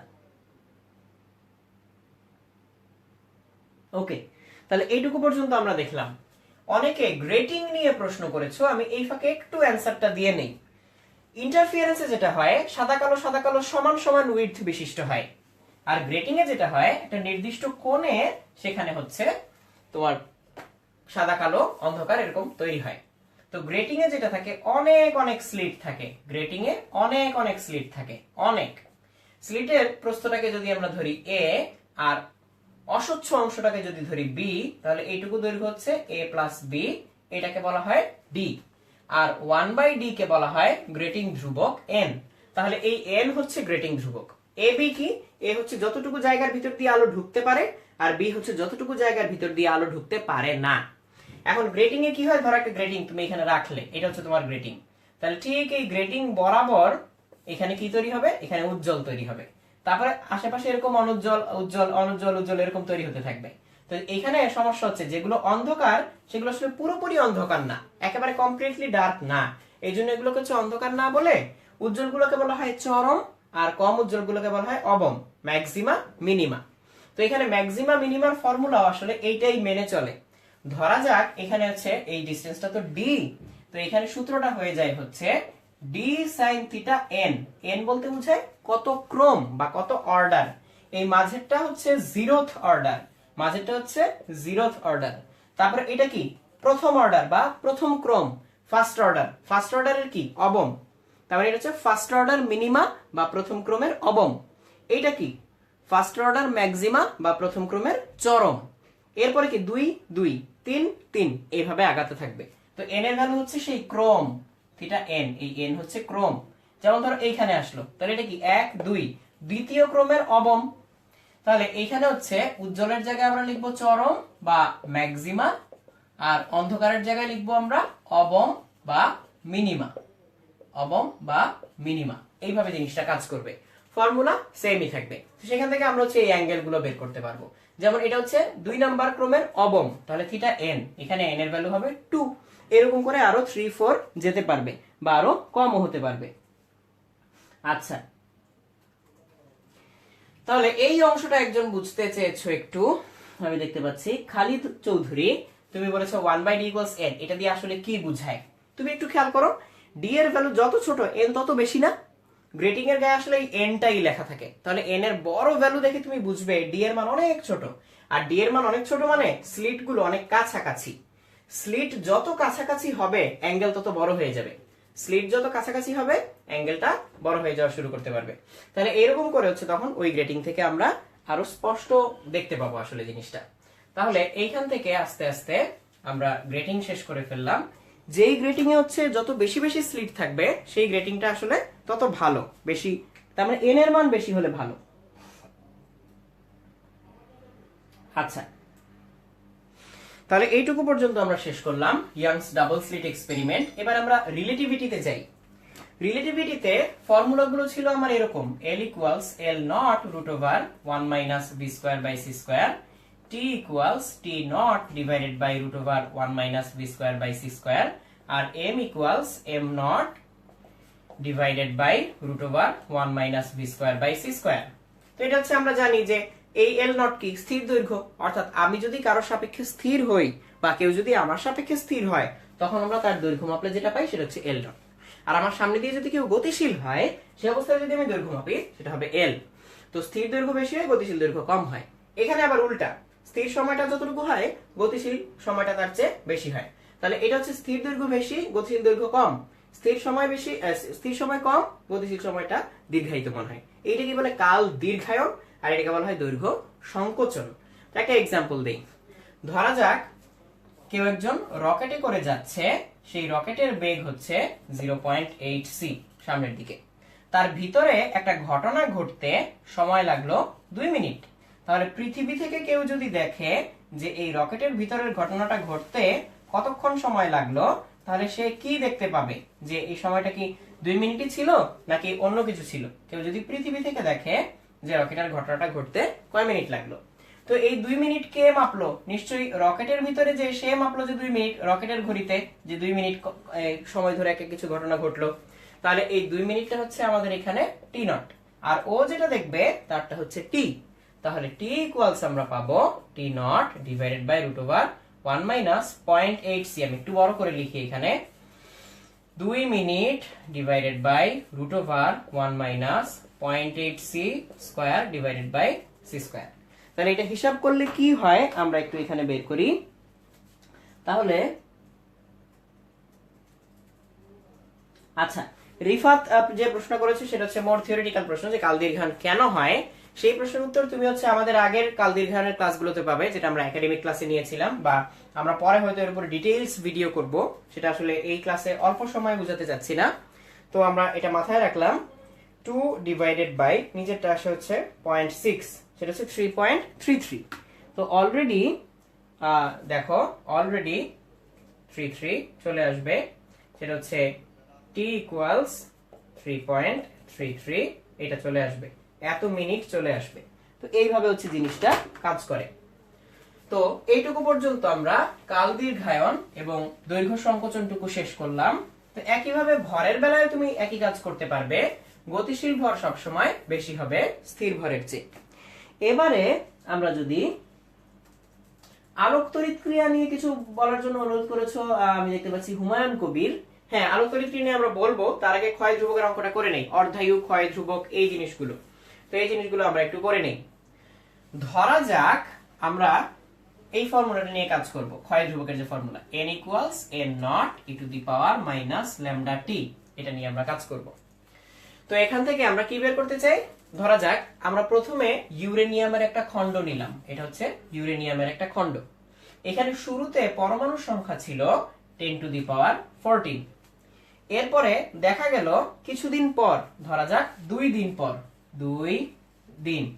[SPEAKER 1] ওকে, তাহলে এইটুকু পর্যন্ত আমরা দেখলাম। অনেকে গ্রেটিং নিয়ে প্রশ্ন করেছো, আমি এই ফাঁকে একটু অ্যানসারটা দিয়ে নেই। ইন্টারফিয়ারেন্সে যেটা হয় সাদা কালো সমান সমান উইডথ বিশিষ্ট হয়, আর গ্রেটিং এ যেটা হয় একটা নির্দিষ্ট কোণে সেখানে হচ্ছে তোমার সাদা কালো অন্ধকার এরকম তৈরি হয়। তো গ্রেটিং এ যেটা থাকে অনেক অনেক স্লিট থাকে, গ্রেটিং এ অনেক অনেক স্লিট থাকে, অনেক স্লিটের প্রস্থটাকে যদি আমরা ধরি a আর অস্বচ্ছ অংশটাকে যদি ধরি b, তাহলে এইটুকু দৈর্ঘ্য হচ্ছে a প্লাস b, এটাকে বলা হয় d। আর 1/d কে বলা হয় গ্রেটিং ধ্রুবক n। তাহলে এই n হচ্ছে গ্রেটিং ধ্রুবক। ab কি? a হচ্ছে যতটুকু জায়গার ভিতর দিয়ে আলো ঢুকতে পারে, আর b হচ্ছে যতটুকু জায়গার ভিতর দিয়ে আলো ঢুকতে পারে না। এখন গ্রেটিং এ কি হয়, ধরো একটা গ্রেটিং তুমি এখানে রাখলে, এটা হচ্ছে তোমার গ্রেটিং। তাহলে ঠিক এই গ্রেটিং বরাবর এখানে কি তৈরি হবে, এখানে উজ্জ্বল তৈরি হবে। তারপরে আশেপাশে এরকম অনুজ্জ্বল উজ্জ্বল অনুজ্জ্বল উজ্জ্বল এরকম তৈরি হতে থাকবে। তো এখানে সমস্যা হচ্ছে যেগুলো অন্ধকার সেগুলো আসলে পুরোপুরি অন্ধকার না, একেবারে কমপ্লিটলি ডার্ক না। এই জন্য এগুলোকে হচ্ছে অন্ধকার না বলে উজ্জ্বল গুলোকে বলা হয় চরম, আর কম উজ্জ্বল গুলোকে বলা হয় অবম, ম্যাক্সিমা মিনিমা। তো এখানে ম্যাক্সিমা মিনিমার ফর্মুলাও আসলে এইটাই মেনে চলে। ধরা যাক এখানে হচ্ছে এই ডিসটেন্সটা তো d, তো এখানে সূত্রটা হয়ে যায় হচ্ছে d sin theta n। n বলতে বোঝায় কত ক্রম বা কত অর্ডার। এই মাঝেরটা হচ্ছে 0th অর্ডার, মাঝেরটা হচ্ছে 0th অর্ডার। তারপরে এটা কি প্রথম অর্ডার বা প্রথম ক্রম, ফার্স্ট অর্ডার, ফার্স্ট অর্ডারের কি অবম। তারপরে এটা হচ্ছে ফার্স্ট অর্ডার মিনিমা বা প্রথম ক্রমের অবম। এইটা কি ফার্স্ট অর্ডার ম্যাক্সিমা বা প্রথম ক্রমের চরম। এরপরে কি 2 2 3 3 এইভাবে আগাতে থাকবে। তো n এর ভ্যালু হচ্ছে সেই ক্রম থিটা n, এই n হচ্ছে ক্রম। যেমন ধরো এইখানে আসলো, তাহলে এটা কি 1 2 দ্বিতীয় ক্রমের অবম। তাহলে এইখানে হচ্ছে উজ্জ্বলের জায়গায় আমরা লিখবো চরম বা ম্যাক্সিমা, আর অন্ধকারের জায়গায় লিখবো আমরা অবম বা মিনিমা, অবম বা মিনিমা। এইভাবে জিনিসটা কাজ করবে, ফর্মুলা সেমই থাকবে। সেখান থেকে আমরা হচ্ছে এই অ্যাঙ্গেল গুলো বের করতে পারবো। যেমন এটা হচ্ছে 2 নাম্বার ক্রমের অবম, তাহলে থিটা n, এখানে n এর ভ্যালু হবে 2। এরকম করে আরো 3 4 যেতে পারবে বা আরো কমও হতে পারবে। আচ্ছা, তাহলে এই অংশটা একজন বুঝতে চেয়েছো একটু, আমি দেখতে পাচ্ছি খালিদ চৌধুরী, তুমি বলেছো 1/d = n, এটা দিয়ে আসলে কি বুঝায়। তুমি একটু খেয়াল করো, d এর ভ্যালু যত ছোট n তত বেশি না। গ্রেটিং এর গায়ে আসলে এই এনটাই লেখা থাকে, তাহলে এন এর বড় ভ্যালু দেখে তুমি বুঝবে ডি এর মান অনেক ছোট। আর ডি এর মান অনেক ছোট মানে স্লিট গুলো অনেক কাছাকাছি। স্লিট যত কাছাকাছি হবে অ্যাঙ্গেল তত বড় হয়ে যাবে। স্লিট যত কাছাকাছি হবে অ্যাঙ্গেলটা বড় হয়ে যাওয়া শুরু করতে পারবে। তাহলে এরকম করে হচ্ছে তখন ওই গ্রেটিং থেকে আমরা আরো স্পষ্ট দেখতে পাবো আসলে জিনিসটা। তাহলে এইখান থেকে আস্তে আস্তে আমরা গ্রেটিং শেষ করে ফেললাম। যেই গ্রেটিং এ হচ্ছে যত বেশি বেশি স্লিট থাকবে সেই গ্রেটিংটা আসলে তত ভালো, বেশি তার মানে এন এর মান বেশি হলে ভালো। আচ্ছা, তাহলে এইটুকু পর্যন্ত আমরা শেষ করলাম ইয়াংস ডাবল স্লিট এক্সপেরিমেন্ট। এবার আমরা রিলেটিভিটিতে যাই। রিলেটিভিটিতে ফর্মুলাগুলো ছিল আমার এরকম, L equals L naught root over 1 minus B square by C square, T equals T naught divided by root over 1 minus B square by C square, আর M equals M naught divided by root over 1 minus B square by C square. তো এটা হচ্ছে আমরা জানি যে এই এল not কি স্থির দৈর্ঘ্য, অর্থাৎ আমি যদি কারো সাপেক্ষে স্থির হই বা কেউ যদি আমার সাপেক্ষে স্থির হয় তখন আমরা তার দৈর্ঘ্য মাপলে যেটা পাই সেটা হচ্ছে এল নট। আর আমার সামনে দিয়ে যদি কেউ গতিশীল হয় সে অবস্থায় যদি আমি দৈর্ঘ্য মাপি সেটা হবে এল। তো স্থির দৈর্ঘ্য বেশি হয়, গতিশীল দৈর্ঘ্য কম হয়। এখানে আবার উল্টা, স্থির সময়টা যতটুকু হয় গতিশীল সময়টা তার চেয়ে বেশি হয়। তাহলে এটা হচ্ছে স্থির দৈর্ঘ্য বেশি, গতিশীল দৈর্ঘ্য কম। স্থির সময় বেশি, স্থির সময় কম, গতিশীল সময়টা দীর্ঘায়িতমান হয়। এইটা কি বলে কাল দীর্ঘায়ন, আর এটাকে বলা হয় দৈর্ঘ্য সংকোচন। একটা এক্সাম্পল দেই। ধরা যাক কেউ একজন রকেটে করে যাচ্ছে, সেই রকেটের বেগ হচ্ছে 0.8 সি সামনের দিকে। তার ভিতরে একটা ঘটনা ঘটতে সময় লাগলো 2 মিনিট। তাহলে পৃথিবী থেকে কেউ যদি দেখে যে এই রকেটের ভিতরের ঘটনাটা ঘটতে কতক্ষণ সময় লাগলো, তাহলে সে কি দেখতে পাবে যে এই সময়টা কি 2 মিনিটই ছিল নাকি অন্য কিছু ছিল। কেউ যদি পৃথিবী থেকে দেখে যে রকেটের ঘটনাটা ঘটতে কয় মিনিট লাগলো, তো এই 2 মিনিট কে মাপলো? নিশ্চয়ই রকেটের ভিতরে যে সে মাপলো যে 2 মিনিট, রকেটের ঘড়িতে যে 2 মিনিট সময় ধরে একটা কিছু ঘটনা ঘটলো। তাহলে এই 2 মিনিটটা হচ্ছে আমাদের এখানে টি নট, আর ও যেটা দেখবে তারটা হচ্ছে টি। তাহলে টি ইকুয়ালস আমরা পাবো T not divided by root over 1 minus 0.8 C. আমি একটু বড় করে লিখি এখানে, 2 minute divided by root over 1 minus 0.8 C square divided by C square. তাহলে এটা হিসাব করলে কি হয় আমরা একটু এখানে বের করি। তাহলে আচ্ছা, রিফাত যে প্রশ্ন করেছে সেটা হচ্ছে মোর থিওরিটিক্যাল প্রশ্ন, যে কাল দীর্ঘায়ন কেন হয়। সেই প্রশ্নের উত্তর তুমি হচ্ছে আমাদের আগের কাল দীর্ঘায়নের ক্লাসগুলোতে পাবে, যেটা আমরা একাডেমিক ক্লাসে নিয়েছিলাম, বা আমরা পরে হয়তো এর উপর ডিটেইলস ভিডিও করব। সেটা আসলে এই ক্লাসে অল্প সময় বোঝাতে চাচ্ছি না, তো আমরা এটা মাথায় রাখলাম। 2 ডিভাইডেড বাই নিচেরটা আসে হচ্ছে 0.6, সেটা হচ্ছে 3.33। তো অলরেডি দেখো অলরেডি 33 চলে আসবে, সেটা হচ্ছে t ইকুয়ালস 3.33, এটা চলে আসবে, এত মিনিট চলে আসবে। তো এইভাবে হচ্ছে জিনিসটা কাজ করে। তো এইটুকু পর্যন্ত আমরা কাল দীর্ঘায়ন এবং দৈর্ঘ্য সংকোচনটুকু শেষ করলাম। তো একইভাবে ভরের বেলায় তুমি একই কাজ করতে পারবে, গতিশীল ভর সবসময় বেশি হবে স্থির ভরের চেয়ে। এবারে আমরা যদি আলোক তড়িৎ ক্রিয়া নিয়ে কিছু বলার জন্য অনুরোধ করেছো, আমি দেখতে পাচ্ছি হুমায়ুন কবির। হ্যাঁ, আলোক তড়িৎ ক্রিয়া নিয়ে আমরা বলবো, তার আগে ক্ষয় ধ্রুবকের অঙ্কটা করে নেই, অর্ধায়ু, ক্ষয় ধ্রুবক, এই জিনিসগুলো। তো এই জিনিসগুলো আমরা একটু করে নেই। ধরা যাক আমরা এই ফর্মুলাটা নিয়ে কাজ করব, ক্ষয় ধ্রুবকের যে formula n equals n not e to the power minus lambda t, এটা নিয়ে আমরা কাজ করব। তো এখান থেকে আমরা কি বের করতে চাই? ধরা যাক আমরা প্রথমে ইউরেনিয়ামের একটা খণ্ড নিলাম, এটা হচ্ছে ইউরেনিয়ামের একটা খণ্ড। এখানে শুরুতে পরমাণুর সংখ্যা ছিল 10 টু দি পাওয়ার 14। এরপরে দেখা গেল কিছুদিন পর, ধরা যাক 2 দিন পর,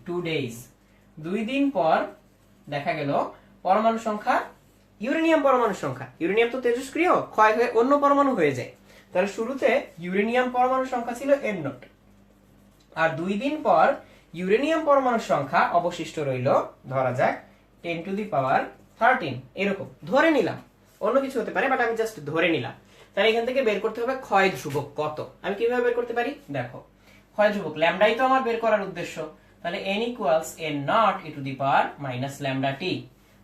[SPEAKER 1] 2 ডেজ, 2 দিন পর দেখা গেল পরমাণু সংখ্যা, ইউরেনিয়াম পরমাণুর সংখ্যা, ইউরেনিয়াম তো তেজস্ক্রিয়, ক্ষয় হয়ে অন্য পরমাণু হয়ে যায়। তাহলে শুরুতে ইউরেনিয়াম পরমাণুর সংখ্যা ছিল n নট, আর 2 দিন পর ইউরেনিয়াম পরমাণুর সংখ্যা অবশিষ্ট রইল ধরা যাক 10 টু দি পাওয়ার 13, এরকম ধরে নিলাম, অন্য কিছু হতে পারে বাট আমি জাস্ট ধরে নিলাম। তাহলে এখান থেকে বের করতে হবে ক্ষয় ধ্রুবক কত। আমি কিভাবে বের করতে পারি? দেখো, ক্ষয় ধ্রুবক ল্যামডাই তো আমার বের করার উদ্দেশ্য। তাহলে n equals n not e to the power minus lambda t।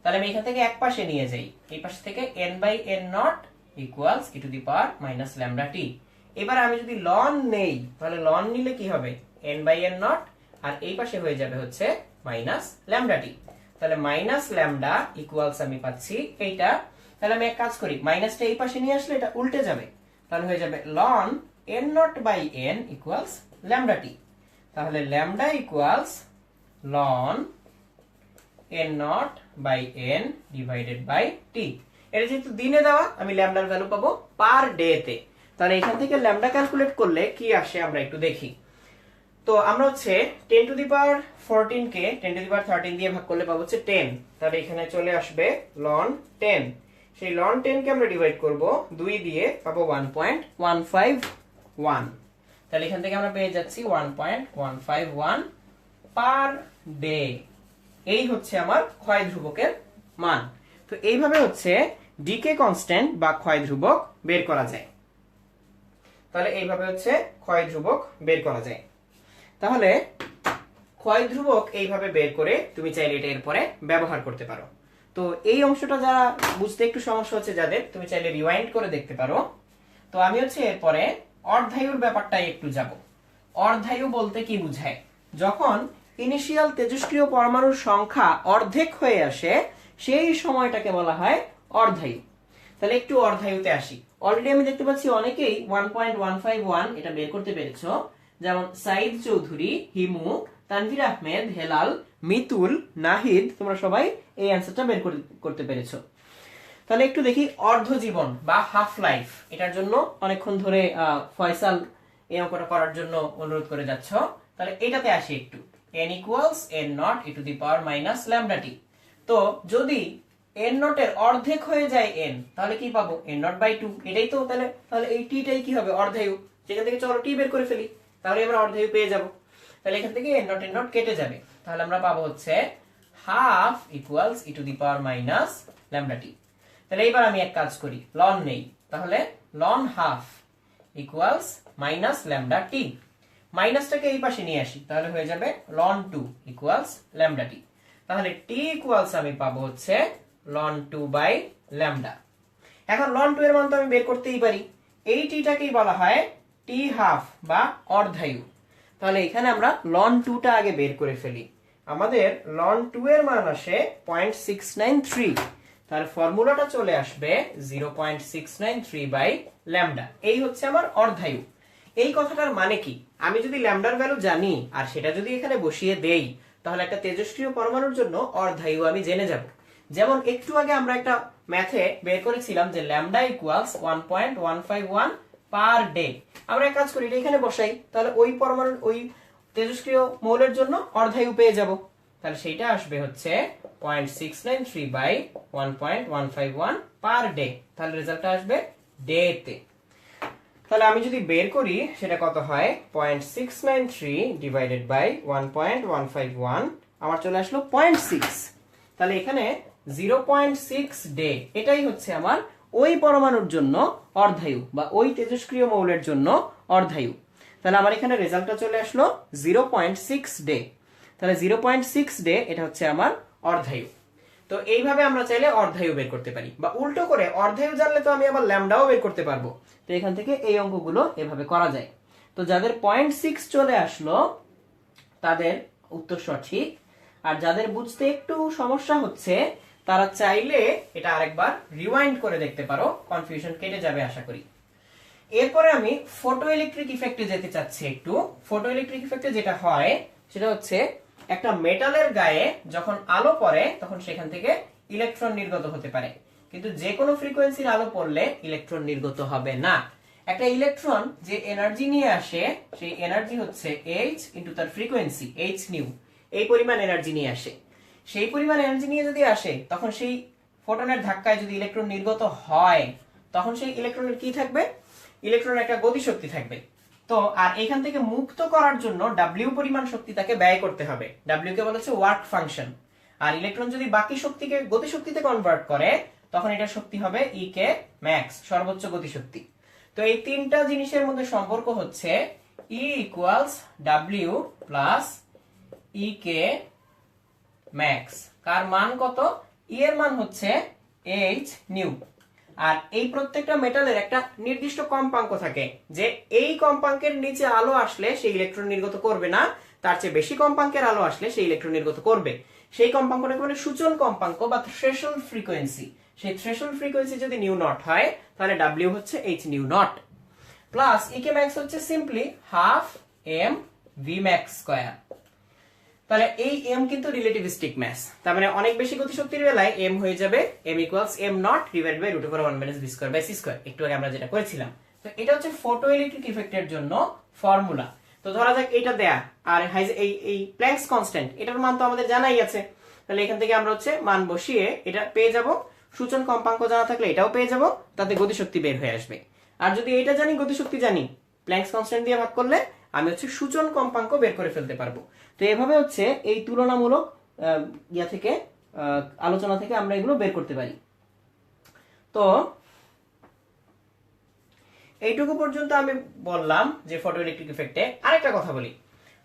[SPEAKER 1] তাহলে আমি এখান থেকে এক পাশে নিয়ে যাই, এই পাশে থেকে n by n naught equals e to the power minus lambda t। এবার আমি যদি লন নেই তাহলে লন নিলে কি হবে n বাই n নট, আর এই পাশে হয়ে যাবে হচ্ছে মাইনাস ল্যামডা টি। তাহলে মাইনাস ল্যামডা ইকুয়ালস আমি পাচ্ছি এইটা। তাহলে আমি এক কাজ করি, মাইনাসটা এই পাশে নিয়ে আসলে এটা উল্টে যাবে, তাহলে হয়ে যাবে লন n not by n equals lambda T. তাহলে ল্যামডা ইকুয়ালস লন n not by n divided by T. এটা যেহেতু দিনে দেওয়া, আমি ল্যামডার ভ্যালু পাবো পার ডে তে। তাহলে এখান থেকে ল্যামডা ক্যালকুলেট করলে কি আসে আমরা একটু দেখি। তো আমরা হচ্ছে 10 two the power 14 K 10 two the পাওয়ার 13 দিয়ে ভাগ করলে পাবো হচ্ছে 10। তাহলে এখানে চলে আসবে লন 10। সেই লন 10 কে আমরা ডিভাইড করব 2 দিয়ে, পাবো 1.151। তাহলে এখান থেকে আমরা পেয়ে যাচ্ছি 1.151 পার ডে। এই হচ্ছে আমার ক্ষয় ধ্রুবকের মান। তো এইভাবে হচ্ছে ডিকে কনস্ট্যান্ট বা ক্ষয় ধ্রুবক বের করা যায়। তাহলে এইভাবে হচ্ছে ক্ষয় ধ্রুবক বের করা যায়। তাহলে ক্ষয় ধ্রুবক এইভাবে বের করে তুমি চাইলে এটা এরপরে ব্যবহার করতে পারো। তো এই অংশটা যারা বুঝতে একটু সমস্যা হচ্ছে যাদের, তুমি চাইলে রিওয়াইন্ড করে দেখতে পারো। তো আমি হচ্ছে এরপরে অর্ধায়ুর ব্যাপারটাই একটু যাব। অর্ধায়ু বলতে কি বুঝায়? যখন ইনিশিয়াল তেজস্ক্রিয় পরমাণুর সংখ্যা অর্ধেক হয়ে আসে সেই সময়টাকে বলা হয় অর্ধায়ু। তাহলে একটু অর্ধায়ুতে আসি। অলরেডি আমি দেখতে পাচ্ছি অনেকেই 1.151 এটা বের করতে পেরেছো, যেমন সাইদ চৌধুরী, হিমু, তানভীর আহমেদ, হেলাল, মিতুল, নাহিদ, তোমরা সবাই এই অ্যান্সারটা বের করতে পেরেছো। তাহলে একটু দেখি অর্ধজীবন বা হাফ লাইফ, এটার জন্য অনেকক্ষণ ধরে ফয়সাল এই অঙ্কটা করার জন্য অনুরোধ করে যাচ্ছ। তাহলে এটাতে আসি একটু, n equals n not e to the power minus lambda T. তো যদি n নট এর অর্ধেক হয়ে যায় n, তাহলে কি পাবো n নট বাই 2। এটাই তো, তাহলে এই t টাই কি হবে অর্ধায়ু। যেখান থেকে চলো t বের করে ফেলি, তাহলে আমরা অর্ধায়ু পেয়ে যাব। তাহলে এখান থেকে n নট কেটে যাবে, তাহলে আমরা পাবো হচ্ছে half equals e to the power minus lambda T. তাহলে এবার আমি এক কাজ করি, লন নেই, তাহলে লন half equals minus lambda T. মাইনাসটাকে এই পাশে নিয়ে আসি, তাহলে হয়ে যাবে লন 2 ইকুয়ালস ল্যামডা টি। তাহলে t ইকুয়ালস আমি পাবো হচ্ছে লন 2 বাই ল্যামডা। এখন লন 2 এর মান তো আমি বের করতেই পারি। এই t টাকেই বলা হয় t হাফ বা অর্ধায়ু। তাহলে এখানে আমরা লন 2 টা আগে বের করে ফেলি। আমাদের লন 2 এর মান আসে 0.693। তাহলে ফর্মুলাটা চলে আসবে 0.693 বাই ল্যামডা। এই হচ্ছে আমার অর্ধায়ু। এই কথাটার মানে কি? আমি যদি ল্যামডার ভ্যালু জানি আর সেটা যদি এখানে বসিয়ে দেই, তাহলে একটা তেজস্ক্রিয় পরমাণুর জন্য অর্ধায়ু আমি জেনে যাব। যেমন একটু আগে আমরা একটা ম্যাথে বের করেছিলাম যে ল্যামডা ইকুয়ালস 1.151 পার ডে। আমরা এক কাজ করি, এটা এখানে বসাই, তাহলে ওই পরমাণুর ওই তেজস্ক্রিয় মৌলের জন্য অর্ধায়ু পেয়ে যাব। তাহলে সেইটা আসবে হচ্ছে 0.693 বাই 1.151 পার ডে। তাহলে রেজাল্টটা আসবে ডে তে। তাহলে আমি যদি বের করি সেটা কত হয়, 0.693 ডিভাইডেড বাই 1.151, আমার চলে আসলো 0.6। তাহলে এখানে 0.6 ডে, এটাই হচ্ছে আমার ওই পরমাণুর জন্য অর্ধায়ু বা ওই তেজস্ক্রিয় মৌলের জন্য অর্ধায়ু। তাহলে আমার এখানে রেজাল্টটা চলে আসলো 0.6 ডে। তাহলে 0.6 ডে এটা হচ্ছে আমার অর্ধায়ু। তো এইভাবে আমরা চাইলে অর্ধায়ু বের করতে পারি, বা উল্টো করে অর্ধায়ু জানলে তো আমি আবার ল্যামডাও বের করতে পারবো। তো এখান থেকে এই অঙ্কগুলো এভাবে করা যায়। তো যাদের 0.6 চলে আসলো তাদের উত্তর সঠিক, আর যাদের বুঝতে একটু সমস্যা হচ্ছে তারা চাইলে এটা আরেকবার রিওয়াইন্ড করে দেখতে পারো, কনফিউশন কেটে যাবে আশা করি। এরপরে আমি ফটো ইলেকট্রিক ইফেক্টে যেতে চাচ্ছি একটু। ফটো ইলেকট্রিক ইফেক্টে যেটা হয় সেটা হচ্ছে একটা মেটালের গায়ে যখন আলো পড়ে তখন সেখান থেকে ইলেকট্রন নির্গত হতে পারে, কিন্তু যে কোনো ফ্রিকোয়েন্সির আলো পড়লে ইলেকট্রন নির্গত হবে না। একটা ইলেকট্রন যে এনার্জি নিয়ে আসে সেই এনার্জি হচ্ছে h ইনটু তার ফ্রিকোয়েন্সি h নিউ, এই পরিমাণ এনার্জি নিয়ে আসে। সেই পরিমাণ এনার্জি নিয়ে যদি আসে তখন সেই ফোটনের ধাক্কায় যদি ইলেকট্রন নির্গত হয় তখন সেই ইলেকট্রনের কি থাকবে, ইলেকট্রনের একটা গতিশক্তি থাকবে। তো আর এখান থেকে মুক্ত করার জন্য W পরিমাণ শক্তি তাকে ব্যয় করতে হবে। W কে বলা হচ্ছে ওয়ার্ক ফাংশন। আর ইলেকট্রন যদি বাকি শক্তিকে গতিশক্তিতে কনভার্ট করে তখন এটা শক্তি হবে E কে ম্যাক্স, সর্বোচ্চ গতিশক্তি। তো এই তিনটা জিনিসের মধ্যে সম্পর্ক হচ্ছে E equals W plus E কে ম্যাক্স। কার মান কত? E এর মান হচ্ছে h নিউ। আর এই প্রত্যেকটা মেটালের একটা নির্দিষ্ট কম্পাঙ্ক থাকে, যে এই কম্পাঙ্কের নিচে আলো আসলে সেই ইলেকট্রন নির্গত করবে না, তার চেয়ে বেশি কম্পাঙ্কের আলো আসলে সেই ইলেকট্রন নির্গত করবে। সেই কম্পাঙ্কটাকে বলে সূচন কম্পাঙ্ক বা থ্রেশহোল্ড ফ্রিকোয়েন্সি। সেই থ্রেশহোল্ড ফ্রিকোয়েন্সি যদি নিউ নট হয়, তাহলে ডাব্লিউ হচ্ছে H nu not plus E K max হচ্ছে simply half M V max square. তাহলে এই এম কিন্তু রিলেটিভিস্টিক মাস, তার মানে অনেক বেশি গতিশক্তির বেলায় এম হয়ে যাবে M equals M naught divide by root over 1 minus V square by C square, একটু আগে আমরা যেটা করেছিলাম। তো এটা হচ্ছে ফটোইলেকট্রিক ইফেক্টের জন্য ফর্মুলা। তো ধরা যাক এটা দেয়া, আর এই প্ল্যাঙ্কস কনস্ট্যান্ট এটার মান তো আমাদের জানাই আছে, তাহলে এখান থেকে আমরা হচ্ছে মান বসিয়ে এটা পেয়ে যাব। সূচন কম্পাঙ্ক জানা থাকলে এটাও পেয়ে যাব, তাতে গতিশক্তি বের হয়ে আসবে। আর যদি এটা জানি, গতিশক্তি জানি, প্ল্যাঙ্কস কনস্ট্যান্ট দিয়ে ভাগ করলে আমি হচ্ছে সূচন কম্পাঙ্ক বের করে ফেলতে পারবো। তো এভাবে হচ্ছে এই তুলনামূলক ইয়া থেকে আলোচনা থেকে আমরা এগুলো বের করতে পারি। তো এইটুকু পর্যন্ত আমি বললাম যে ফটোইলেকট্রিক ইফেক্টে। আরেকটা কথা বলি,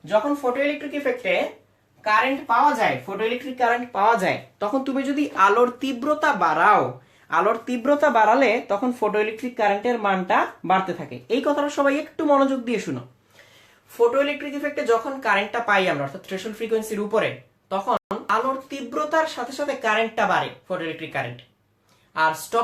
[SPEAKER 1] যখন ফটোইলেকট্রিক ইফেক্টে কারেন্ট পাওয়া যায়, ফটোইলেকট্রিক কারেন্ট পাওয়া যায়, তখন তুমি যদি আলোর তীব্রতা বাড়াও, আলোর তীব্রতা বাড়ালে তখন ফটোইলেকট্রিক কারেন্টের মানটা বাড়তে থাকে। এই কথাটা সবাই একটু মনোযোগ দিয়ে শুনো। ফটোইলেকট্রিক ইফেক্টে যখন কারেন্টটা পাই আমরা, অর্থাৎ থ্রেশহোল্ড ফ্রিকোয়েন্সির উপরে, তখন আলোর তীব্রতার সাথে সাথে কারেন্টটা বাড়ে, ফটোইলেকট্রিক কারেন্ট। আর স্টপ